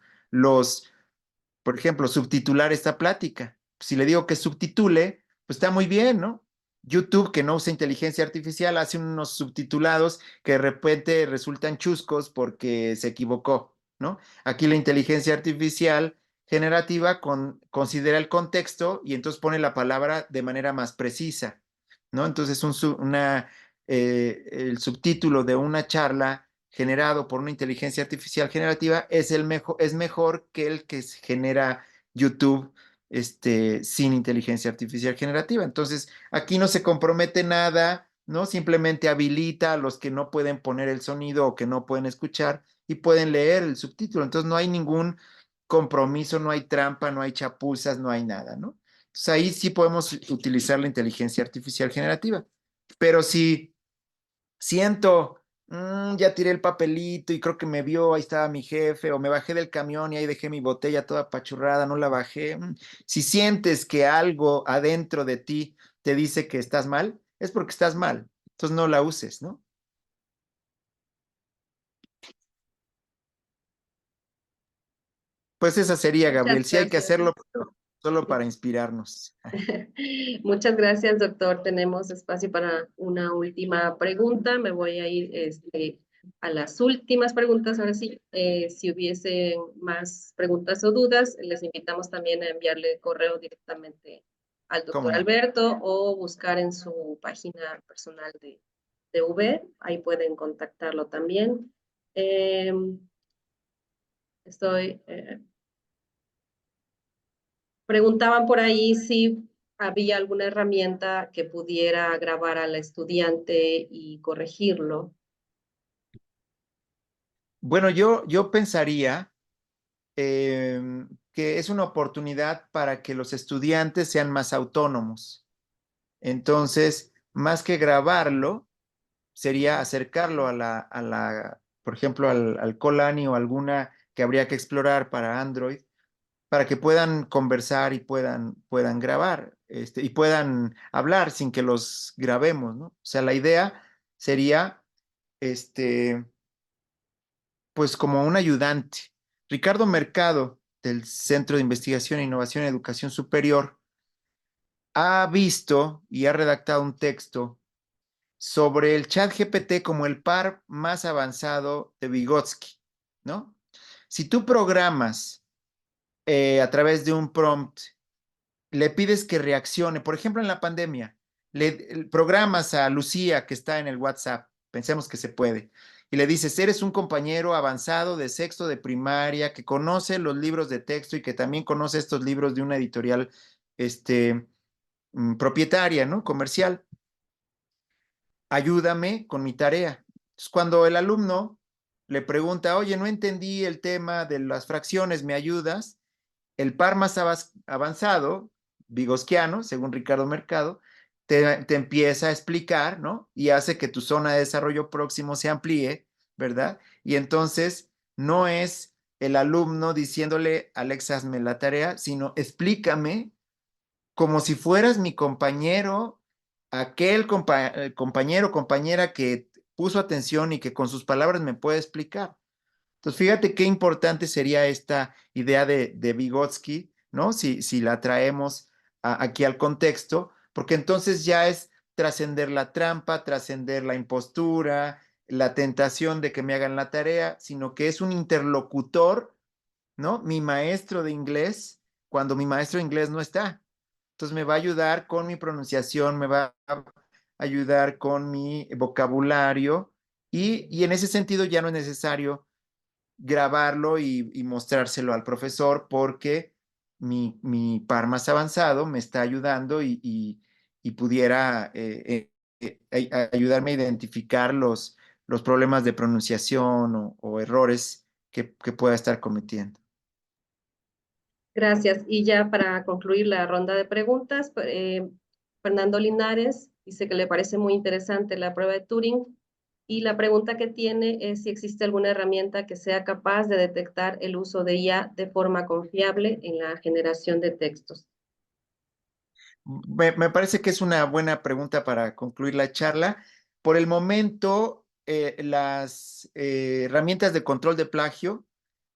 por ejemplo, subtitular esta plática. Si le digo que subtitule, pues está muy bien, ¿no? YouTube, que no usa inteligencia artificial, hace unos subtitulados que de repente resultan chuscos porque se equivocó, ¿no? Aquí la inteligencia artificial generativa considera el contexto y entonces pone la palabra de manera más precisa, ¿no? Entonces el subtítulo de una charla generado por una inteligencia artificial generativa es mejor que el que genera YouTube sin inteligencia artificial generativa. Entonces, aquí no se compromete nada, ¿no? Simplemente habilita a los que no pueden poner el sonido o que no pueden escuchar y pueden leer el subtítulo. Entonces, no hay ningún compromiso, no hay trampa, no hay chapuzas, no hay nada, ¿no? Entonces, ahí sí podemos utilizar la inteligencia artificial generativa. Pero si siento, ya tiré el papelito y creo que me vio, ahí estaba mi jefe, o me bajé del camión y ahí dejé mi botella toda apachurrada, no la bajé. Si sientes que algo adentro de ti te dice que estás mal, es porque estás mal. Entonces no la uses, ¿no? Pues esa sería, Muchas Gabriel. Sí hay que gracias. hacerlo, pero solo para inspirarnos. Muchas gracias, doctor. Tenemos espacio para una última pregunta. Me voy a ir a las últimas preguntas. Ahora sí, si hubiese más preguntas o dudas, les invitamos también a enviarle correo directamente al ¿Cómo doctor no? Alberto o buscar en su página personal de UV. Ahí pueden contactarlo también. Eh, estoy Preguntaban por ahí si había alguna herramienta que pudiera grabar al estudiante y corregirlo. Bueno, yo pensaría que es una oportunidad para que los estudiantes sean más autónomos. Entonces, más que grabarlo, sería acercarlo por ejemplo, al Colani o alguna que habría que explorar para Android, para que puedan conversar y puedan grabar, y puedan hablar sin que los grabemos, ¿no? O sea, la idea sería, este, pues como un ayudante. Ricardo Mercado, del Centro de Investigación e Innovación en Educación Superior, ha visto y ha redactado un texto sobre el chat GPT como el par más avanzado de Vygotsky, ¿no? Si tú programas a través de un prompt, le pides que reaccione, por ejemplo, en la pandemia, le programas a Lucía que está en el WhatsApp, pensemos que se puede, y le dices, eres un compañero avanzado de sexto de primaria que conoce los libros de texto y que también conoce estos libros de una editorial propietaria, ¿no? Comercial. Ayúdame con mi tarea. Entonces, cuando el alumno le pregunta, oye, no entendí el tema de las fracciones, ¿me ayudas? El par más avanzado, Vygotskyano, según Ricardo Mercado, te empieza a explicar, ¿no? Y hace que tu zona de desarrollo próximo se amplíe, ¿verdad? Y entonces no es el alumno diciéndole, Alexa, hazme la tarea, sino explícame como si fueras mi compañero, aquel compañero o compañera que puso atención y que con sus palabras me puede explicar. Entonces, fíjate qué importante sería esta idea de Vygotsky, ¿no? Si la traemos aquí al contexto, porque entonces ya es trascender la trampa, trascender la impostura, la tentación de que me hagan la tarea, sino que es un interlocutor, ¿no? Mi maestro de inglés, cuando mi maestro de inglés no está. Entonces me va a ayudar con mi pronunciación, me va a ayudar con mi vocabulario y en ese sentido ya no es necesario grabarlo y mostrárselo al profesor porque mi par más avanzado me está ayudando y pudiera ayudarme a identificar los problemas de pronunciación o errores que pueda estar cometiendo. Gracias. Y ya para concluir la ronda de preguntas, Fernando Linares dice que le parece muy interesante la prueba de Turing y la pregunta que tiene es si existe alguna herramienta que sea capaz de detectar el uso de IA de forma confiable en la generación de textos. Me parece que es una buena pregunta para concluir la charla. Por el momento, las herramientas de control de plagio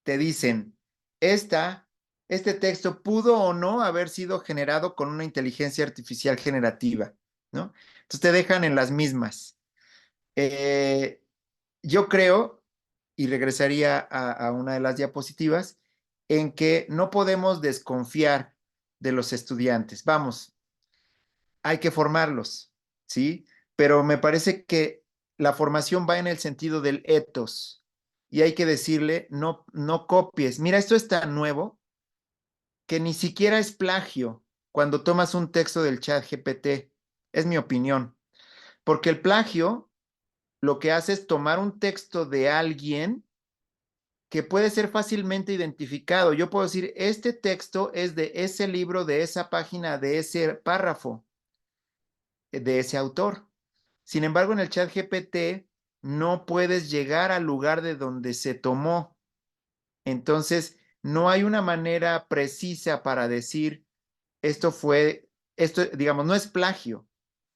te dicen, esta, este texto pudo o no haber sido generado con una inteligencia artificial generativa, ¿no? Entonces te dejan en las mismas. Eh, yo creo, y regresaría a una de las diapositivas, en que no podemos desconfiar de los estudiantes. Vamos, hay que formarlos, ¿sí? Pero me parece que la formación va en el sentido del ethos y hay que decirle, no, no copies. Mira, esto es tan nuevo que ni siquiera es plagio cuando tomas un texto del chat GPT. Es mi opinión. Porque el plagio lo que hace es tomar un texto de alguien que puede ser fácilmente identificado. Yo puedo decir, este texto es de ese libro, de esa página, de ese párrafo, de ese autor. Sin embargo, en el chat GPT no puedes llegar al lugar de donde se tomó. Entonces, no hay una manera precisa para decir esto fue, esto, digamos, no es plagio.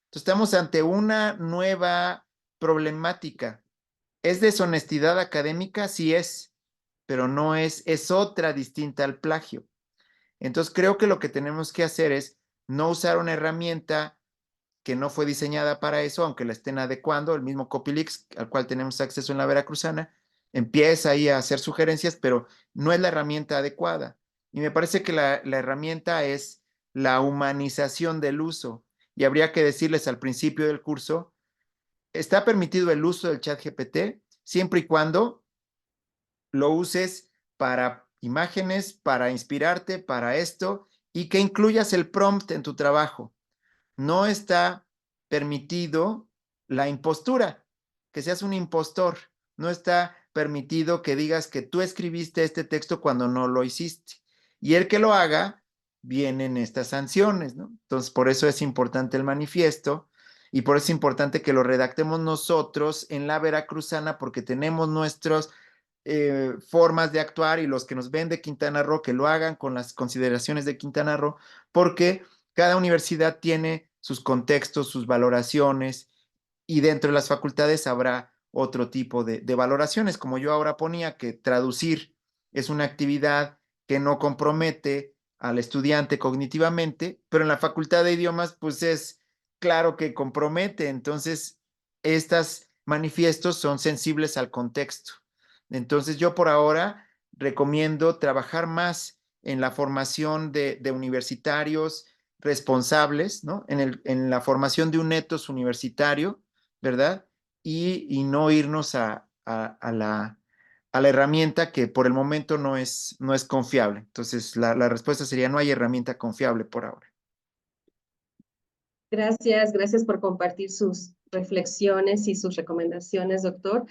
Entonces, estamos ante una nueva problemática. ¿Es deshonestidad académica? Sí es, pero no es, es otra distinta al plagio. Entonces, creo que lo que tenemos que hacer es no usar una herramienta que no fue diseñada para eso, aunque la estén adecuando, el mismo Copylix al cual tenemos acceso en la Veracruzana, empieza ahí a hacer sugerencias, pero no es la herramienta adecuada. Y me parece que la herramienta es la humanización del uso. Y habría que decirles al principio del curso, está permitido el uso del chat GPT siempre y cuando lo uses para imágenes, para inspirarte, para esto, y que incluyas el prompt en tu trabajo. No está permitido la impostura, que seas un impostor. No está permitido que digas que tú escribiste este texto cuando no lo hiciste. Y el que lo haga, vienen estas sanciones, ¿no? Entonces, por eso es importante el manifiesto y por eso es importante que lo redactemos nosotros en la Veracruzana, porque tenemos nuestras formas de actuar y los que nos ven de Quintana Roo, que lo hagan con las consideraciones de Quintana Roo, porque cada universidad tiene sus contextos, sus valoraciones, y dentro de las facultades habrá otro tipo de valoraciones, como yo ahora ponía, que traducir es una actividad que no compromete al estudiante cognitivamente, pero en la facultad de idiomas, pues es claro que compromete. Entonces, estas manifiestos son sensibles al contexto. Entonces, yo por ahora recomiendo trabajar más en la formación de universitarios responsables, ¿no? En la formación de un etos universitario, ¿verdad? Y no irnos a la herramienta que por el momento no es confiable. Entonces, la respuesta sería no hay herramienta confiable por ahora. Gracias, gracias por compartir sus reflexiones y sus recomendaciones, doctor.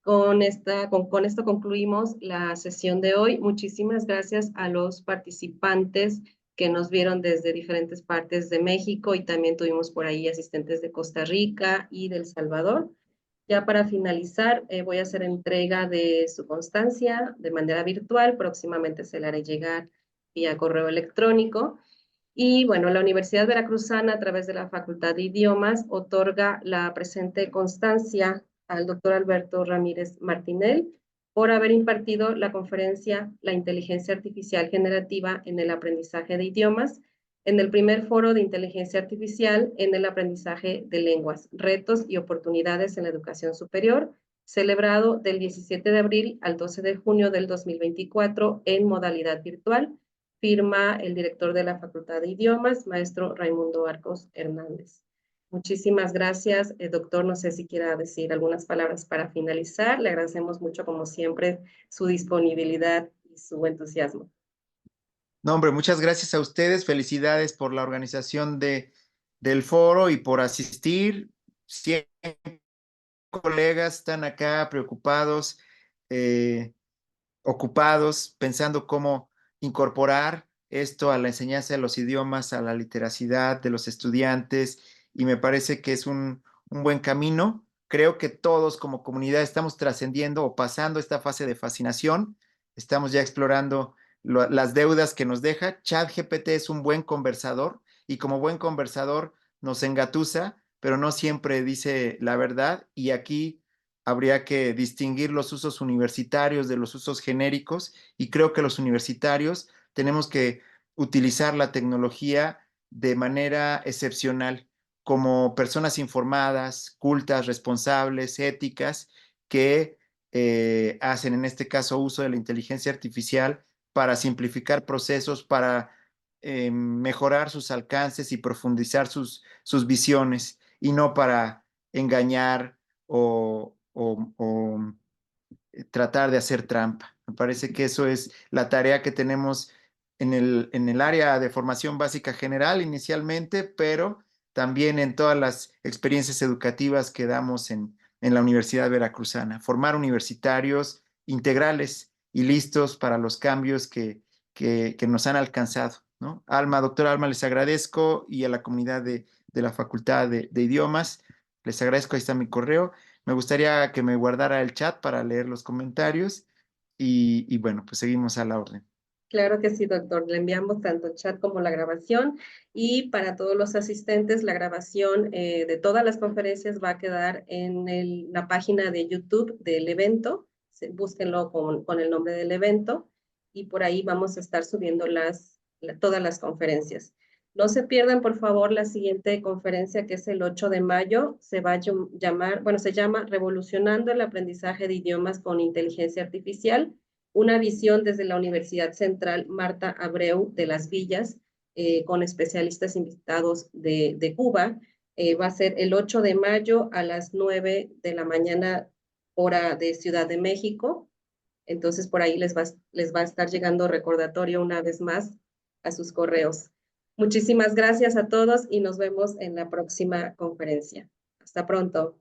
Con esto concluimos la sesión de hoy. Muchísimas gracias a los participantes que nos vieron desde diferentes partes de México y también tuvimos por ahí asistentes de Costa Rica y del Salvador. Ya para finalizar, voy a hacer entrega de su constancia de manera virtual. Próximamente se la haré llegar vía correo electrónico. Y bueno, la Universidad Veracruzana, a través de la Facultad de Idiomas, otorga la presente constancia al doctor Alberto Ramírez Martinel por haber impartido la conferencia La inteligencia artificial generativa en el aprendizaje de idiomas, en el primer foro de inteligencia artificial en el aprendizaje de lenguas, retos y oportunidades en la educación superior, celebrado del 17 de abril al 12 de junio del 2024 en modalidad virtual. Firma el director de la Facultad de Idiomas, maestro Raimundo Arcos Hernández. Muchísimas gracias, doctor. No sé si quiera decir algunas palabras para finalizar. Le agradecemos mucho, como siempre, su disponibilidad y su entusiasmo. No, hombre, muchas gracias a ustedes. Felicidades por la organización del foro y por asistir. 100 colegas están acá preocupados. Ocupados pensando cómo incorporar esto a la enseñanza de los idiomas, a la literacidad de los estudiantes, y me parece que es un buen camino. Creo que todos como comunidad estamos trascendiendo o pasando esta fase de fascinación, estamos ya explorando las deudas que nos deja. ChatGPT es un buen conversador y como buen conversador nos engatusa, pero no siempre dice la verdad, y aquí habría que distinguir los usos universitarios de los usos genéricos, y creo que los universitarios tenemos que utilizar la tecnología de manera excepcional, como personas informadas, cultas, responsables, éticas, que hacen en este caso uso de la inteligencia artificial para simplificar procesos, para mejorar sus alcances y profundizar sus visiones, y no para engañar o tratar de hacer trampa. Me parece que eso es la tarea que tenemos en el área de formación básica general inicialmente, pero también en todas las experiencias educativas que damos en la Universidad Veracruzana. Formar universitarios integrales y listos para los cambios que nos han alcanzado, ¿no? Alma, doctora Alma, les agradezco, y a la comunidad de la Facultad de Idiomas, les agradezco. Ahí está mi correo. Me gustaría que me guardara el chat para leer los comentarios y bueno, pues seguimos a la orden. Claro que sí, doctor. Le enviamos tanto el chat como la grabación, y para todos los asistentes, la grabación de todas las conferencias va a quedar en la página de YouTube del evento. Búsquenlo con el nombre del evento, y por ahí vamos a estar subiendo todas las conferencias. No se pierdan, por favor, la siguiente conferencia, que es el 8 de mayo. Se va a llamar, bueno, se llama Revolucionando el aprendizaje de idiomas con inteligencia artificial, una visión desde la Universidad Central Marta Abreu de Las Villas, con especialistas invitados de Cuba. Va a ser el 8 de mayo a las 9 de la mañana, hora de Ciudad de México. Entonces, por ahí les va a estar llegando recordatorio una vez más a sus correos. Muchísimas gracias a todos y nos vemos en la próxima conferencia. Hasta pronto.